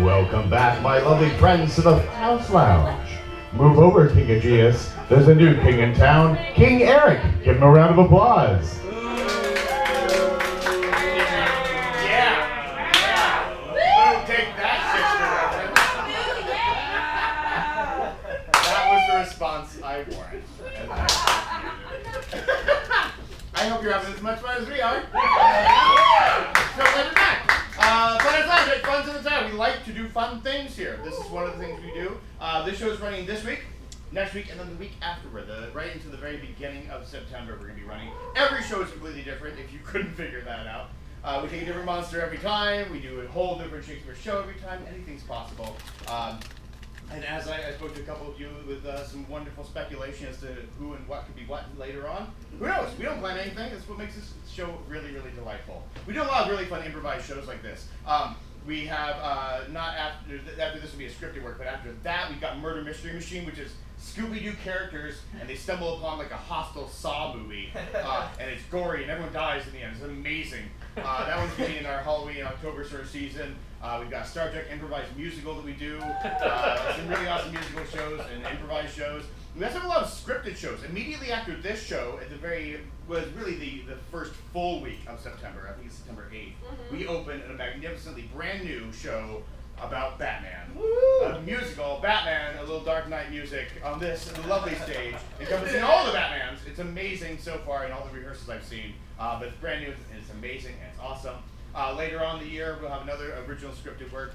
Welcome back, my lovely friends, to the Funhouse Lounge. Move over, King Aegeus. There's a new king in town, King Eric. Give him a round of applause. Yeah. I hope you're having as much fun as we are. So glad you're back. Funhouse Lounge, it's fun to the time. We like to do fun things here. This is one of the things we do. This show is running this week, next week, and then the week afterward. Right into the very beginning of September, we're going to be running. Every show is completely different, if you couldn't figure that out. We take a different monster every time. We do a whole different Shakespeare show every time. Anything's possible. And as I spoke to a couple of you with some wonderful speculation as to who and what could be what later on, who knows? We don't plan anything. That's what makes this show really, really delightful. We do a lot of really fun improvised shows like this. We have, not after this will be a scripted work, but after that we've got Murder Mystery Machine, which is Scooby-Doo characters, and they stumble upon like a hostile Saw movie, and it's gory, and everyone dies in the end. It's amazing. That one's going to be in our Halloween October sort of season. We've got Star Trek improvised musical that we do, some really awesome musical shows and improvised shows. We also have a lot of scripted shows. Immediately after this show, at the was really the first full week of September, I think it's September 8th, we opened a magnificently brand new show about Batman. A musical, Batman, a little Dark Knight music on this lovely stage, encompassing all the Batmans. It's amazing so far in all the rehearsals I've seen, but it's brand new and it's amazing and it's awesome. Later on in the year, we'll have another original scripted work.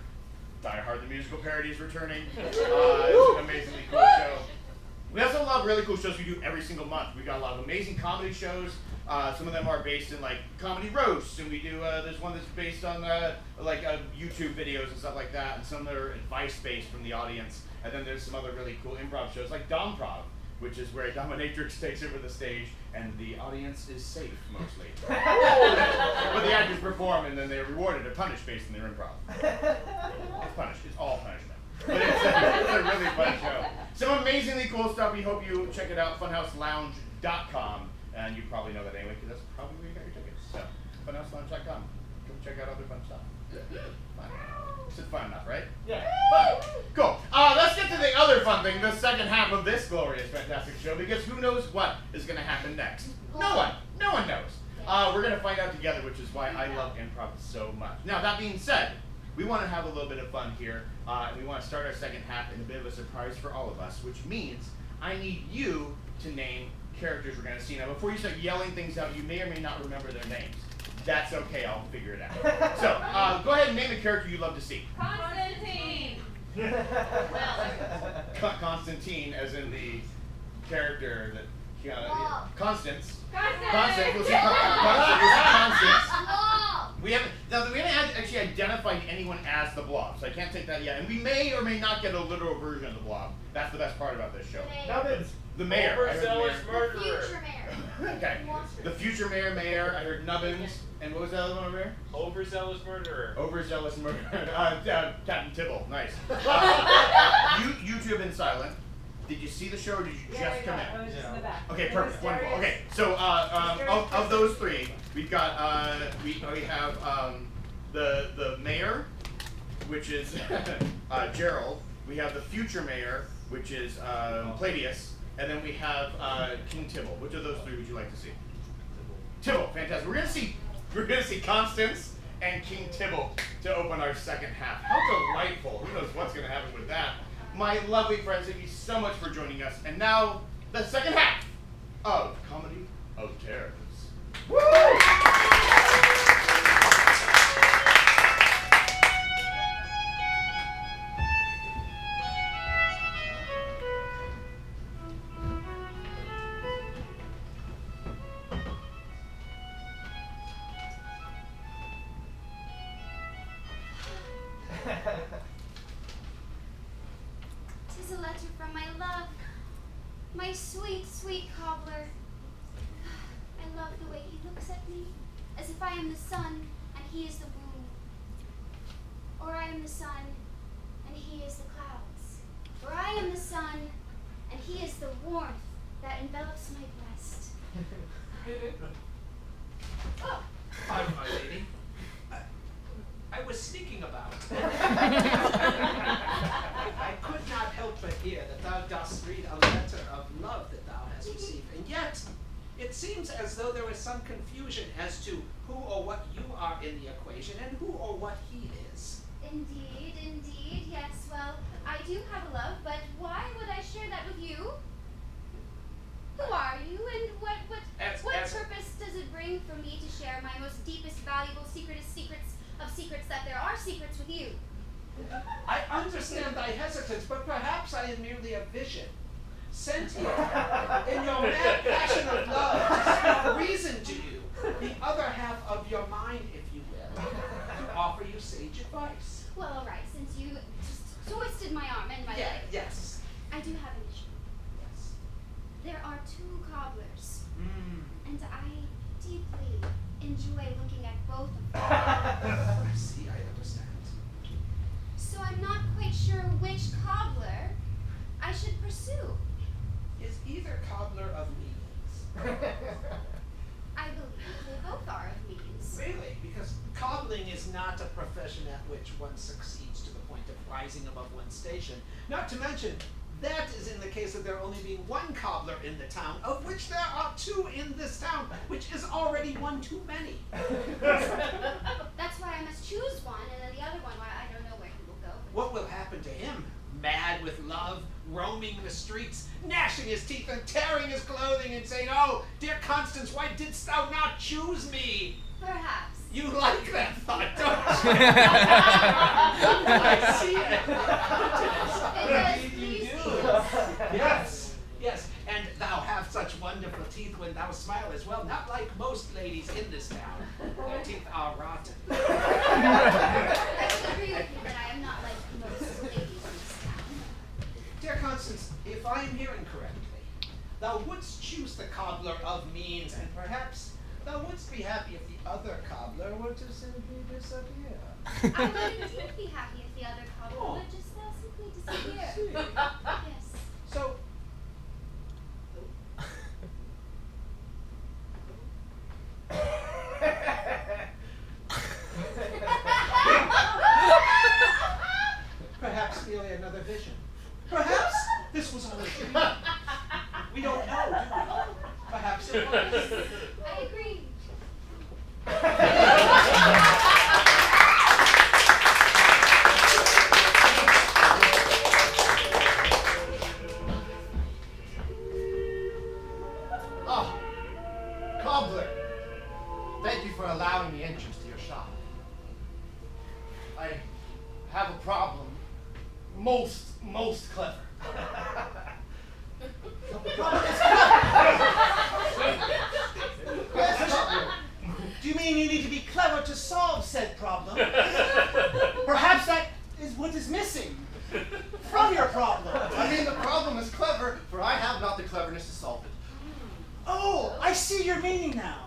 Die Hard the Musical parody is returning. It's an amazingly cool show. We also love really cool shows we do every single month. We've got a lot of amazing comedy shows. Some of them are based in like comedy roasts, and we do. There's one that's based on YouTube videos and stuff like that, and some that are advice based from the audience. And then there's some other really cool improv shows like Domprov, which is where a dominatrix takes over the stage and the audience is safe mostly. But the actors perform and then they're rewarded or punished based on their improv. It's punished. It's all punishment. But it's a really fun show. Some amazingly cool stuff. We hope you check it out, funhouselounge.com. And you probably know that anyway, because that's probably where you got your tickets. So, funhouselounge.com. Come check out other fun stuff. Fun. This is fun enough, right? Yeah. Fun. Cool. Let's get to the other fun thing, the second half of this glorious, fantastic show, because who knows what is going to happen next? No one. No one knows. We're going to find out together, which is why I love improv so much. Now, that being said, we want to have a little bit of fun here, and we want to start our second half in a bit of a surprise for all of us, which means I need you to name characters we're going to see. Now, before you start yelling things out, you may or may not remember their names. That's okay, I'll figure it out. So, go ahead and name a character you'd love to see. Constantine! Constantine, as in the character that... Constance. Constance! Constance. We'll see Constance. Blob! We haven't actually identified anyone as the Blob, so I can't take that yet. And we may or may not get a literal version of the Blob. That's the best part about this show. Nubbins. The mayor. Overzealous The murderer. future mayor. Okay. The future mayor. I heard Nubbins. And what was the other one over there? Overzealous murderer. Overzealous murderer. Captain Tibble. Nice. You two have been silent. Did you see the show or did you just come in? I was just in the back. Okay, perfect. Wonderful. Okay, so of those three, we've got we have the mayor, which is Gerald. We have the future mayor, which is Palladius, and then we have King Tibble. Which of those three would you like to see? Tibble, fantastic. We're gonna see Constance and King Tibble to open our second half. How delightful! Who knows what's gonna happen with that? My lovely friends, thank you so much for joining us. And now, the second half of Comedy of Terrors. Woo! Tis a letter from my love, my sweet, sweet cobbler. I love the way he looks at me, as if I am the sun and he is the moon. Or I am the sun and he is the clouds. Or I am the sun and he is the warmth that envelops my breast. Oh, pardon, my lady. I was sneaking about. I could not help but hear that thou dost read a letter of love that thou hast received, and yet it seems as though there is some confusion as to who or what you are in the equation and who or what he is. Indeed, indeed, yes. Well, I do have a love, but why would I share that with you? Who are you, and what As- purpose does it secrets that there are secrets with you. I understand thy hesitance, but perhaps I am merely a vision. Sent here in your mad passion of love to speak reason to you, the other half of your mind, if you will, to offer you sage advice. Well, all right, since you just twisted my arm and my leg. Yes. I do have an issue. Yes. There are 2 cobblers, Mm. and I deeply enjoy looking at both of them. I see, I understand. So I'm not quite sure which cobbler I should pursue. Is either cobbler of means? I believe they both are of means. Really? Because cobbling is not a profession at which one succeeds to the point of rising above one's station. Not to mention, that is in the case of there only being 1 cobbler in the town, of which there are 2 in this town, which is already 1 too many. That's why I must choose one, and then the other one, why I don't know where he will go. What will happen to him? Mad with love, roaming the streets, gnashing his teeth and tearing his clothing and saying, "Oh, dear Constance, why didst thou not choose me?" Perhaps. You like that thought, don't you? I see it. It does Indeed please you me. do. Yes, yes, and thou have such wonderful teeth when thou smile as well, not like most ladies in this town. Their teeth are rotten. I will agree with you that I am not like most ladies in this town. Dear Constance, if I am hearing correctly, thou wouldst choose the cobbler of means, and perhaps thou wouldst be happy if the other cobbler were to simply disappear. I would indeed be happy if the other cobbler would just simply disappear. See. Yes. So, perhaps merely another vision. Perhaps this was all a dream. We don't know, do we? Perhaps it was. I agree. Oh, cobbler, thank you for allowing me entrance to your shop. I have a problem, most clever. The problem is Do you mean you need to be clever to solve said problem? Perhaps that is what is missing from your problem. I mean, the problem is clever, for I have not the cleverness to solve it. Oh, I see your meaning now.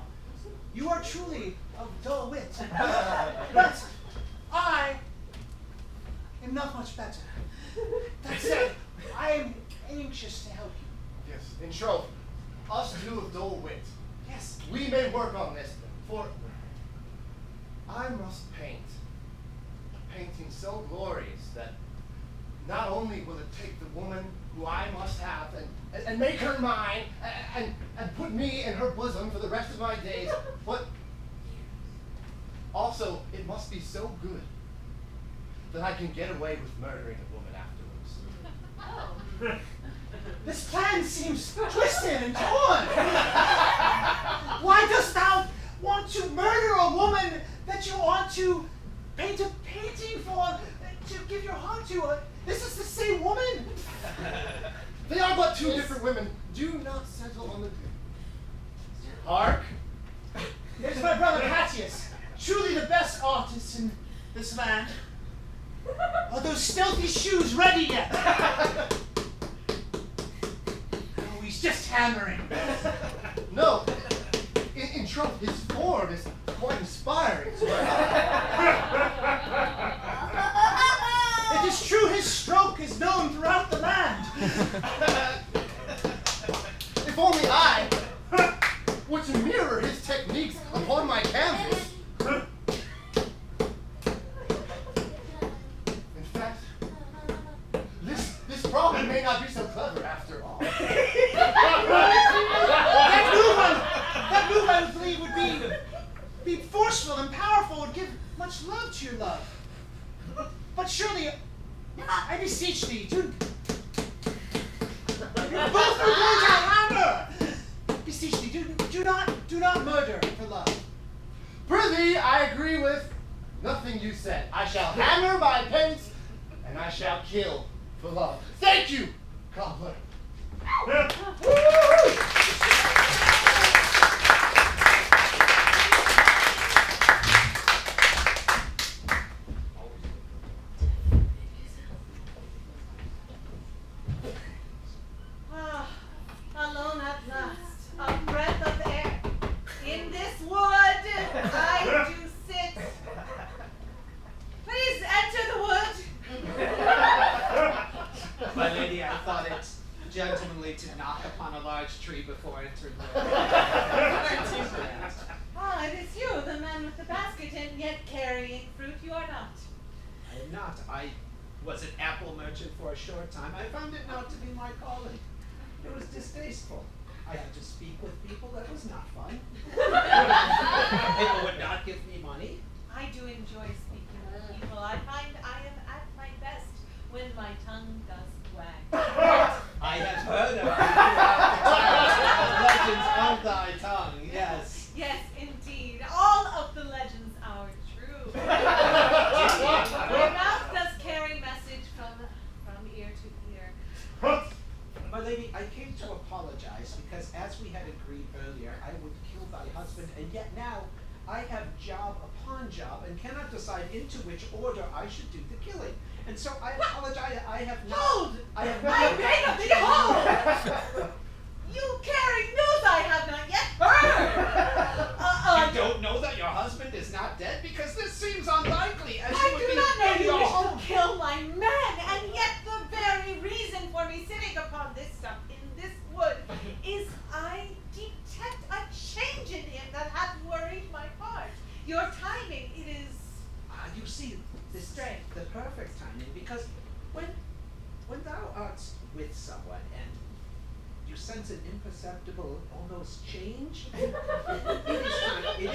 You are truly of dull wit. But I am not much better. That said, I am anxious to help you. Yes, in troth, us 2 of dull wit. Yes. We may work on this, for I must paint a painting so glorious that not only will it take the woman who I must have and make her mine and put me in her bosom for the rest of my days, but also it must be so good that I can get away with murdering a woman afterwards. This plan seems twisted and torn. Why dost thou want to murder a woman that you want to paint a painting for, to give your heart to? This is the same woman. They are but 2 different women. Do not settle on the two. Hark! There's my brother Patius, truly the best artist in this land. Are those stealthy shoes ready yet? Oh, he's just hammering. No, in truth, his form is quite inspiring. It is true his stroke is known throughout the land. If only I were to mirror his techniques upon my canvas. In fact, this problem may not be so clever after all. That move, I believe, would be forceful and powerful, would give much love to your love. But surely, I beseech thee, you both are going to hammer. Beseech thee, do not murder for love. Prithee, I agree with nothing you said. I shall hammer my pace, and I shall kill for love. Thank you, cobbler. Alone at last, a breath of air. In this wood, I do sit. Please enter the wood. My lady, I thought it gentlemanly to knock upon a large tree before entering the Ah, it is you, the man with the basket, and yet carrying fruit you are not. I am not. I was an apple merchant for a short time. I found it not to be my calling. It was distasteful. I had to speak with people. That was not fun. People would not give me money. I do enjoy speaking with people. I find I am at my best when my tongue does wag. I have heard of the legends of thy tongue, yes. Yes, indeed. All of the legends are true. My mouth does carry message from ear to ear. My lady, I came to apologize because as we had agreed earlier, I would kill thy husband, and yet now I have job upon job and cannot decide into which order I should do the killing. And so I apologize, I have not... Hold! I have I not... beg of thee, hold! You carry news I have not yet heard! You don't know that your husband is not dead? Because this seems unlikely, as you I would do be not know in you your wish home. to kill my man, and yet the very reason for me sitting upon this stuff in this wood is I detect a change in him that hath worried my heart. Your timing, it is... You see, this is Strange. the perfect timing, because when thou art with someone and you sense an imperceptible, almost change, it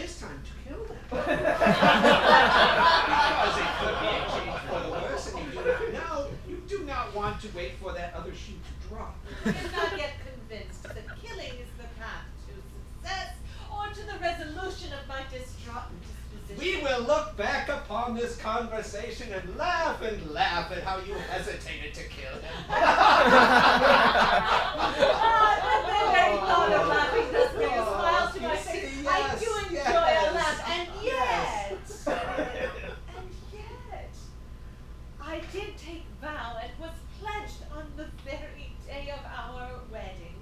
is time to kill them. Because it could be a change for the worse, and you do not want to wait for that other shoe to drop. I am not yet convinced that killing is the path to success or to the resolution of my distraught disposition. We will look back upon this conversation and laugh at how you hesitated to kill him. The very thought of laughing does bring a smile to my face. See, I yes, do enjoy yes. a laugh, and yet, I did take vow and was pledged on the very day of our wedding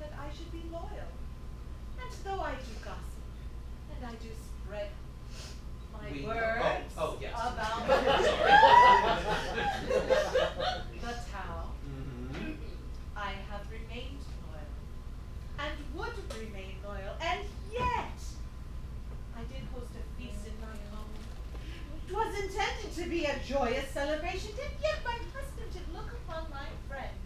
that I should be loyal. And though I do gossip, and I do spread my We know. words Oh, yes. about the town, Mhm. I have remained loyal, and would remain loyal, and yet I did host a feast in my home. 'Twas intended to be a joyous celebration, and yet my husband did look upon my friend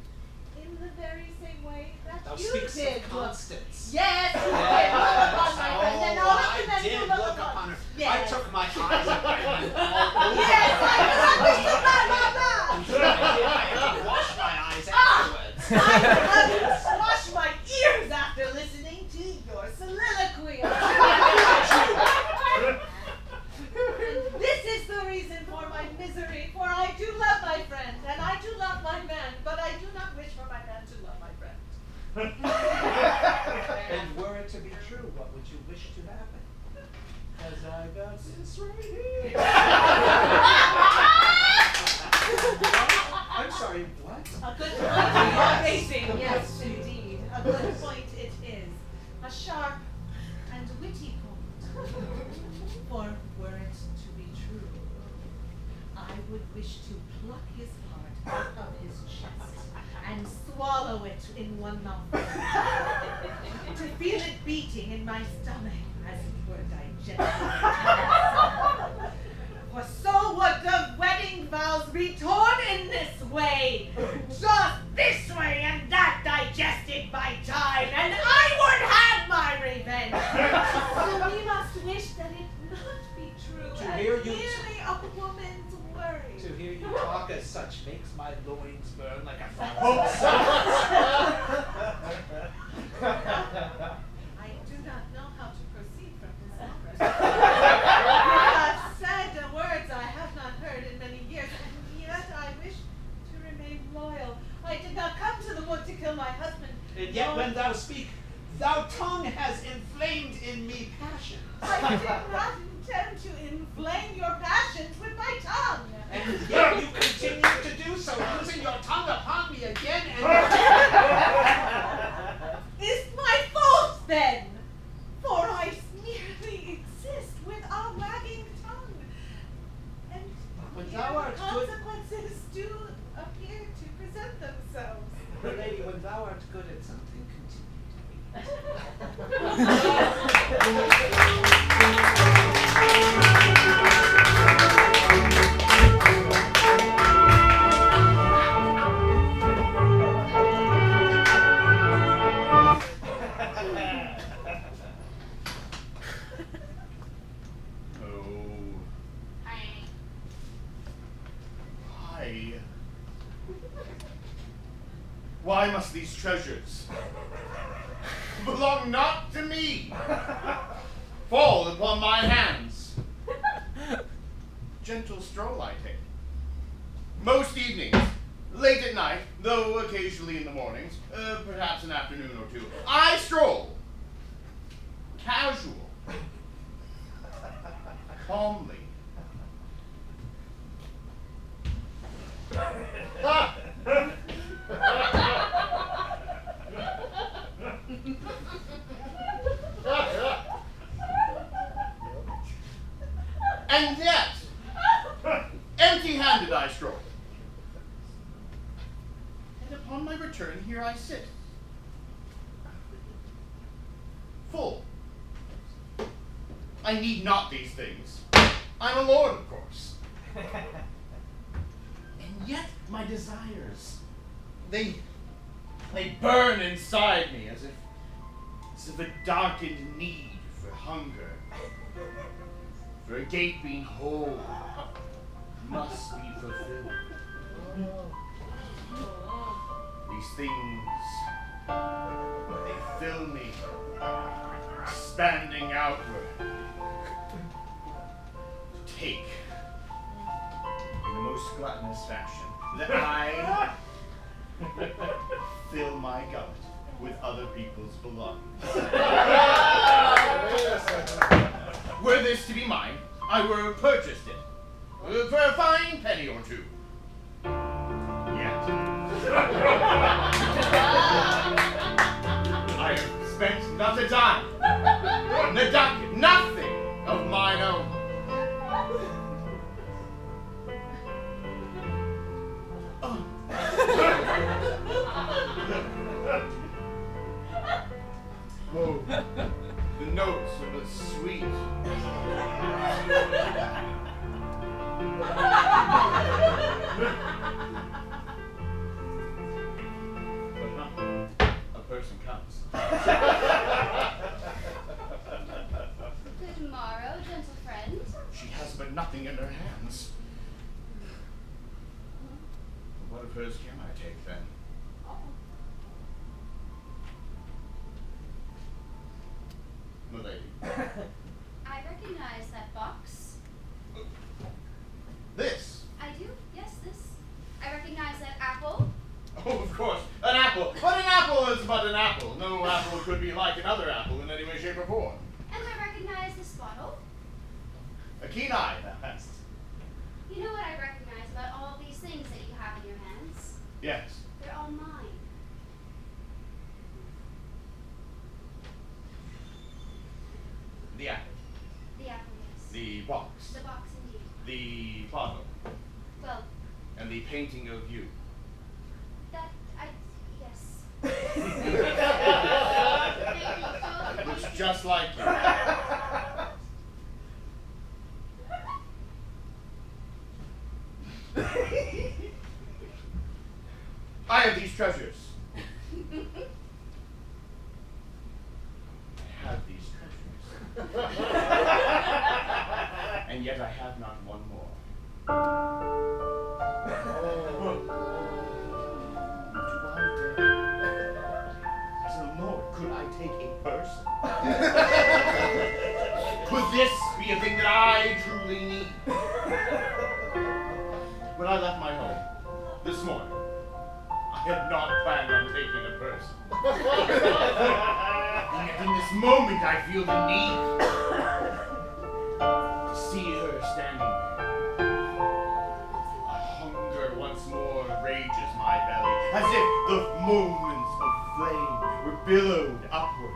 in the very same way that Thou you speaks did of look. Constance. Yes, you did look upon my friend, and all of the I men did do look look upon her. Yes. I took my eyes up and went all over Yes, her. I understood that. I had to wash my eyes afterwards. I haven't washed my ears after listening to your soliloquy. And this is the reason for my misery, for I do love my friend, and I do love my man, but I do not wish for my man to love my friend. And were it to be true, what would you wish to happen? Because I got this right here. I'm sorry, what? A good point. Amazing, yes, indeed. A good point it is. A sharp and witty point. For were it to be true, I would wish to pluck his heart out of his chest and swallow it in one mouthful. To feel it beating in my stomach as it were digested. For so would the wedding vows be torn in this way, just this way and that digested by time, and I would have my revenge. So we must wish that it not be true, To and hear you- merely a woman's worry. To hear you talk as such makes my loins burn like a furnace. I do not know how to proceed from this moment. Perhaps thou tongue has inflamed in me passions. I did not intend to inflame your passions with my tongue. And yet you continue to do so, using your tongue upon me again and Is my fault then? For I merely exist with a wagging tongue. And When here thou art the good- consequences do appear to present themselves. Lady, when thou art good at something, continue. Why must these treasures belong not to me fall upon my hands? Gentle stroll I take. Most evenings, late at night, though occasionally in the mornings, perhaps an afternoon or two, I stroll, casual, calmly. And yet, empty-handed I stroll. And upon my return, here I sit. Full. I need not these things. I'm a lord, of course. And yet, my desires, they burn inside me as if a darkened need for hunger, for a gaping hole must be fulfilled. These things, they fill me, expanding outward, to take in the most gluttonous fashion that I fill my gullet with other people's belongings. Were this to be mine, I were purchased it for a fine penny or two. Yet I have spent not a dime, nothing of mine own. Oh, the notes are but sweet. But a person comes. Good morrow, gentle friend. She has but nothing in her hands. What of hers can I take then? Milady. I recognize that box. This? I do, yes, this. I recognize that apple. Oh, of course, an apple. But an apple is but an apple. No apple could be like another apple in any way, shape, or form. And I recognize this bottle. A keen eye, thou hast. You know what I recognize about all these things that you have in your hands? Yes. They're all mine. The apple. The apple, yes. The box. The box, indeed. The bottle. Well, And the painting of you. that, yes. It looks just like you. I have these treasures. I have these treasures. And yet I have not one more. Do I dare? As a lord, could I take a person? Could this be a thing that I truly need? When I left my home this morning, I had not planned on taking a person. moment I feel the need to see her standing there. A hunger once more rages my belly, as if the moments of flame were billowed upward.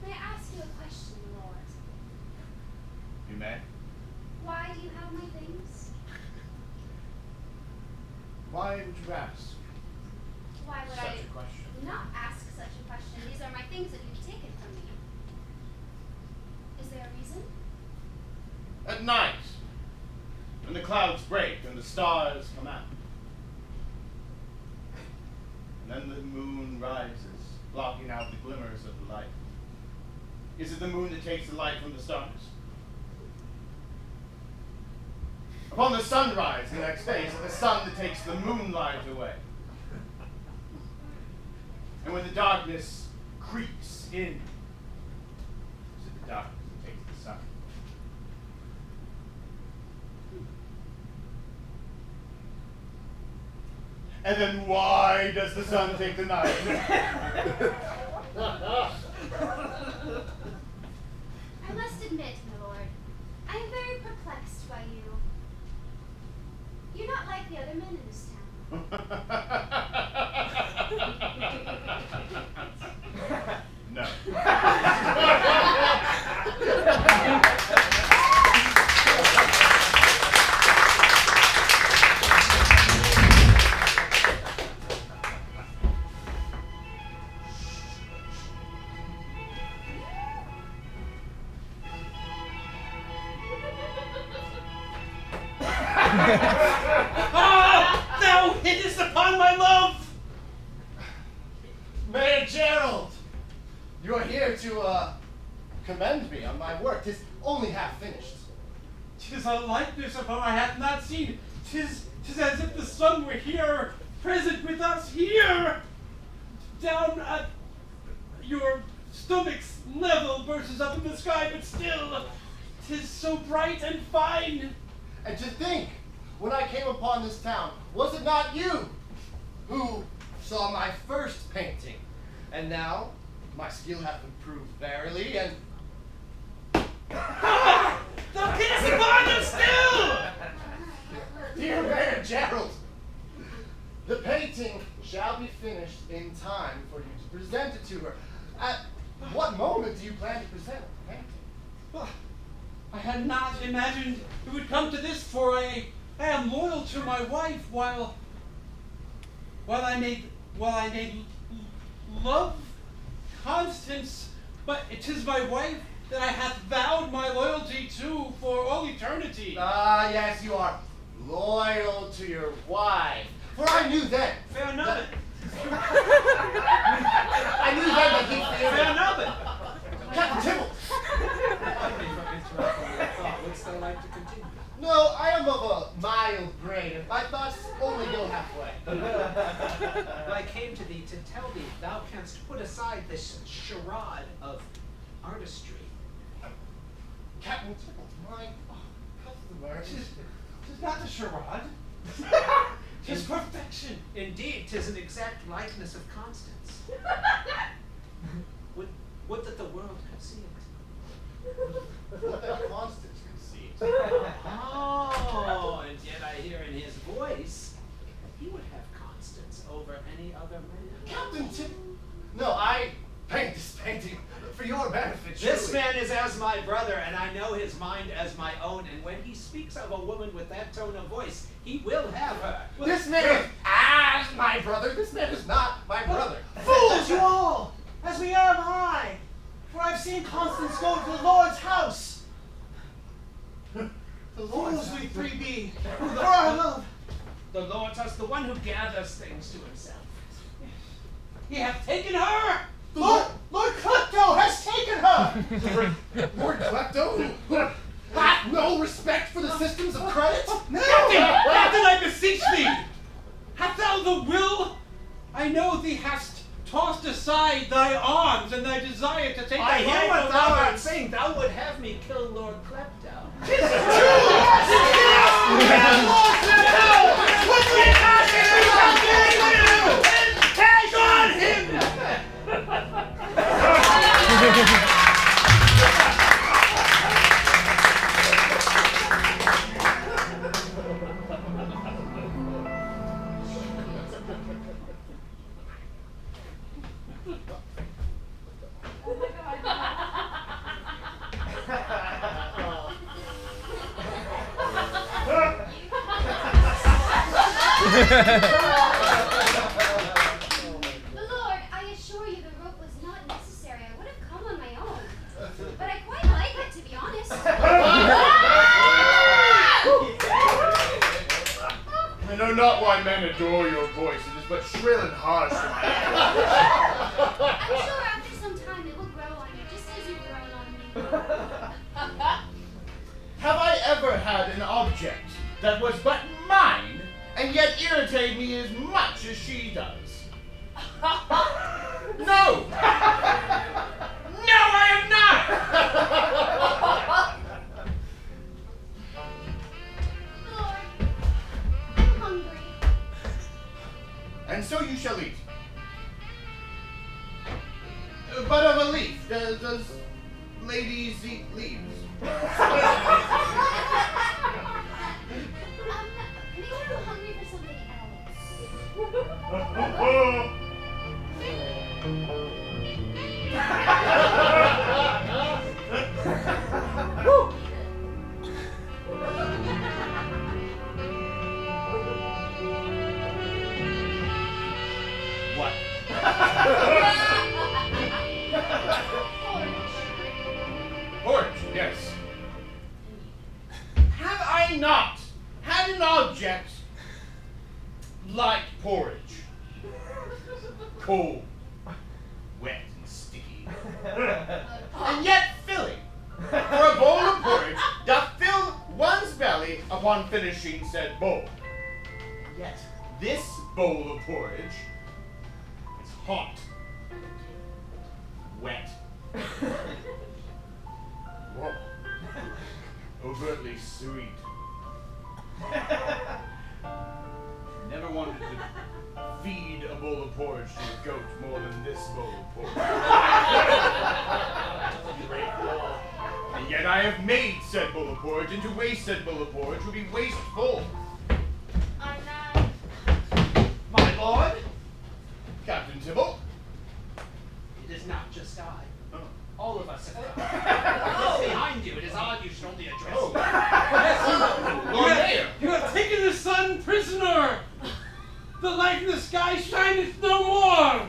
May I ask you a question, Lord? You may? Why do you have my things? Why would you ask Why would such I a question? not ask such a question? These are my things that you've taken from me. Is there a reason? At night, when the clouds break and the stars come out, and then the moon rises, blocking out the glimmers of the light. Is it the moon that takes the light from the stars? Upon the sunrise the next day, is it the sun that takes the moonlight away? And when the darkness creeps in, is it the darkness that takes the sun? And then why does the sun take the night? I must admit, my lord, I am very perplexed by you. You're not like the other men in this town. No. Ah! Thou hittest upon my love! Mayor Gerald, you are here to commend me on my work. 'Tis only half finished. 'Tis a likeness of her I have not seen. 'Tis as if the sun were here, present with us here, down at your stomach's level versus up in the sky, but still, 'tis so bright and fine. And to think, when I came upon this town, was it not you who saw my first painting? And now, my skill hath improved verily, and Ah! Thou hittest upon them still! dear Mayor Gerald, the painting shall be finished in time for you to present it to her. At what moment do you plan to present the painting? Well, I had not imagined it would come to this, for I am loyal to my wife while I may love Constance, but it is my wife that I hath vowed my loyalty to for all eternity. Ah, yes, you are loyal to your wife. For I knew then. Fair enough. I knew then that he feared. Fair enough. Captain Tibble. Pardon me for interrupting your thought. Wouldst thou like to continue? No, I am of a mild brain, and my thoughts only go halfway. I came to thee to tell thee thou canst put aside this charade of artistry. Captain Tibble, my customers. Tis not a charade. Tis perfection. Indeed, 'tis an exact likeness of Constance. Would that the world could see it. What that Constance could see. Oh, and yet I hear in his voice he would have Constance over any other man. Captain Tibble. No, I paint this painting for your benefit. This truly. man is as my brother, and I know his mind as my own, and when he speaks of a woman with that tone of voice, he will have her. This man is as my brother. This man is not my brother. Fools you all, as we am I, for I've seen Constance go to the Lord's house. The Lord's Fools we three be, for our love. The Lord is the one who gathers things to himself. He hath taken her. Lord Klepto has taken her. Lord Klepto, who hath no respect for the systems of credit. No. Captain, I beseech thee, hast thou the will? I know thee hast tossed aside thy arms and thy desire to take I the hear life what of thou art others. saying. Thou would have me kill Lord Klepto. Tis true. Lord, I assure you the rope was not necessary. I would have come on my own. But I quite like it, to be honest. I know not why men adore your voice. It is but shrill and harsh to my ear. I'm sure after some time it will grow on you, just as you've grown on me. Have I ever had an object that was but mine, and yet irritate me as much as she does? No! No, I have not! Lord, I'm hungry. And so you shall eat. But of a leaf. Does ladies eat leaves? Maybe I'm hungry for something What? Porridge, yes. Have I not had an object like porridge? Cold, wet, and sticky. And yet filling. For a bowl of porridge doth fill one's belly upon finishing said bowl. Yet this bowl of porridge is hot, wet, whoa, overtly sweet. Never wanted to feed a bowl of porridge to a goat more than this bowl of porridge. And yet I have made said bowl of porridge, and to waste said bowl of porridge would be wasteful. I'm not. My lord, Captain Tybalt. it is not just I. Oh. All of us have come. It's behind you. It is odd you should only address Oh. me. Lord Mayor. You have taken the sun prisoner. The light in the sky shineth no more.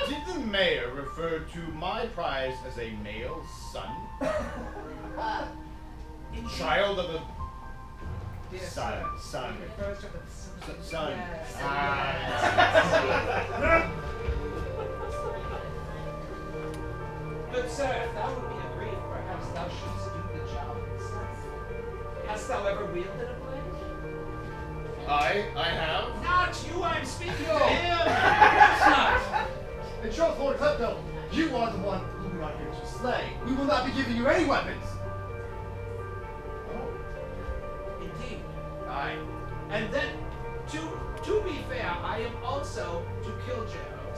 Did the mayor refer to my prize as a male son? Child of a son. Son. Son. Yes. Good sir, if thou would be agreed, perhaps thou shouldst do the job yourself. Hast thou ever wielded a blade? I have. Not you, I'm speaking No. to him. That's not. In short, Lord Klepto, you are the one whom we are here to slay. We will not be giving you any weapons. Indeed. I. And then, to be fair, I am also to kill Gerald,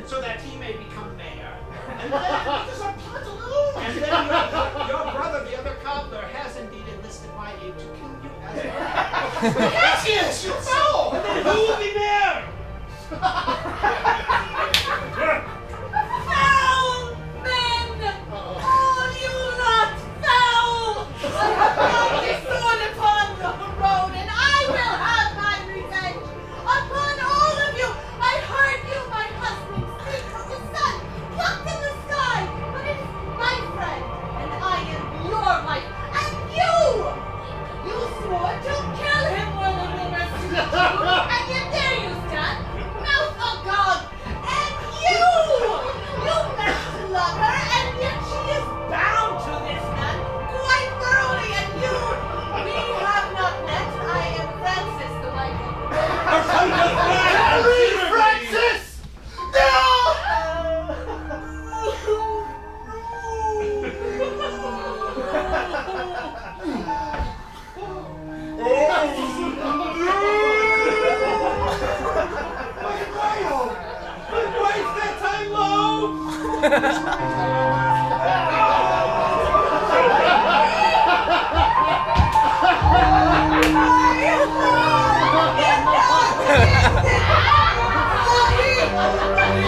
so that he may become mayor. And then, and then your brother, the other cobbler, has indeed enlisted my aid to kill you as well. Yes, you fool! And then who will be mayor? Foul men! All you lot foul! I have brought this sword upon the road, and I will have my revenge upon all of you. I heard you, my husband, speak of the sun plucked in the sky, but it is my friend, and I am your wife, and you swore to kill him when the rumors to the truth, and yet there you stand, mouth agog, and you matched lover, and yet she is bound to this man quite thoroughly, and we have not met. I am Francis, the wife of Harry Francis! Why is that time low? no!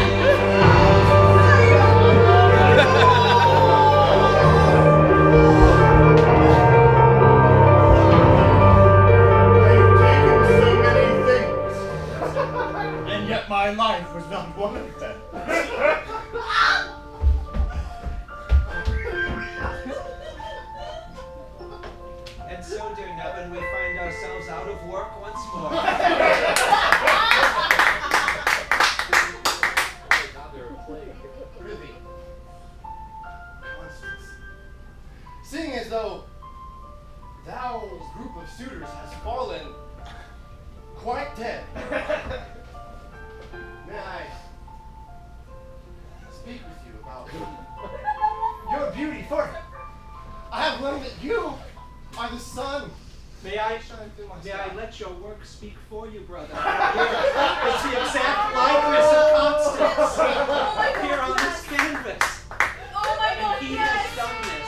that my life was not one of them. And so, dear Nevin, we find ourselves out of work once more. Prithee, Constance, seeing as though thou group of suitors has fallen quite dead, may I speak with you about your beauty? For I have learned that you are the sun. May I let your work speak for you, brother? Here is the exact likeness of Constance. Oh my God, Here on yes. this canvas. Oh my God, And he yes! has done this.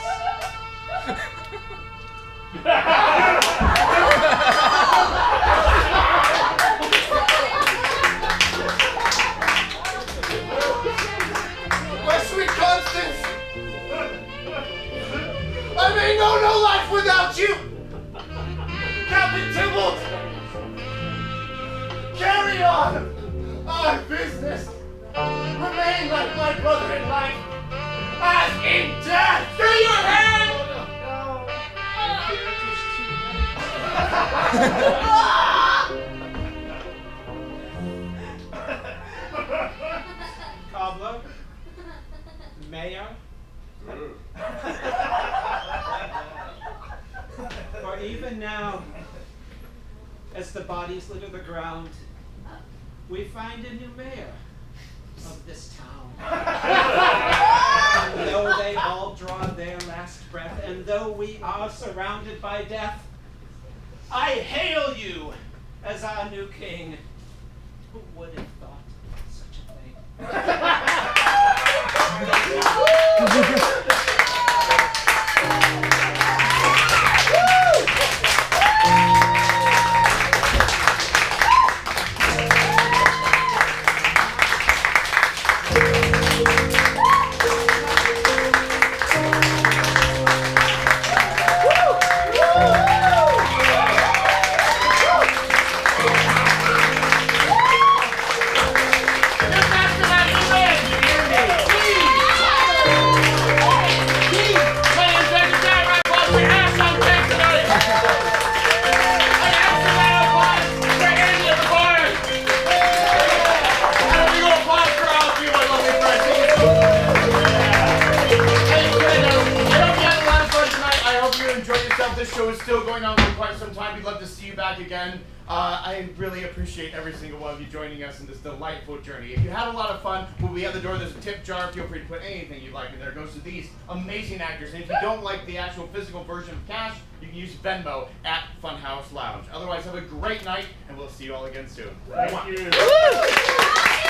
My sweet Constance, I may know no life without you. Captain Tybalt, carry on our business. Remain like my brother in life, as in death. Through your hand. Cobbler, Mayor. For even now, as the bodies litter the ground, we find a new mayor of this town. And though they all draw their last breath, and though we are surrounded by death, I hail you as our new king. Who would have thought such a thing? This show is still going on for quite some time. We'd love to see you back again. I really appreciate every single one of you joining us in this delightful journey. If you had a lot of fun, we'll be at the door. There's a tip jar. Feel free to put anything you'd like in there. It goes to these amazing actors. And if you don't like the actual physical version of cash, you can use Venmo at Funhouse Lounge. Otherwise, have a great night, and we'll see you all again soon. Thank you. Woo!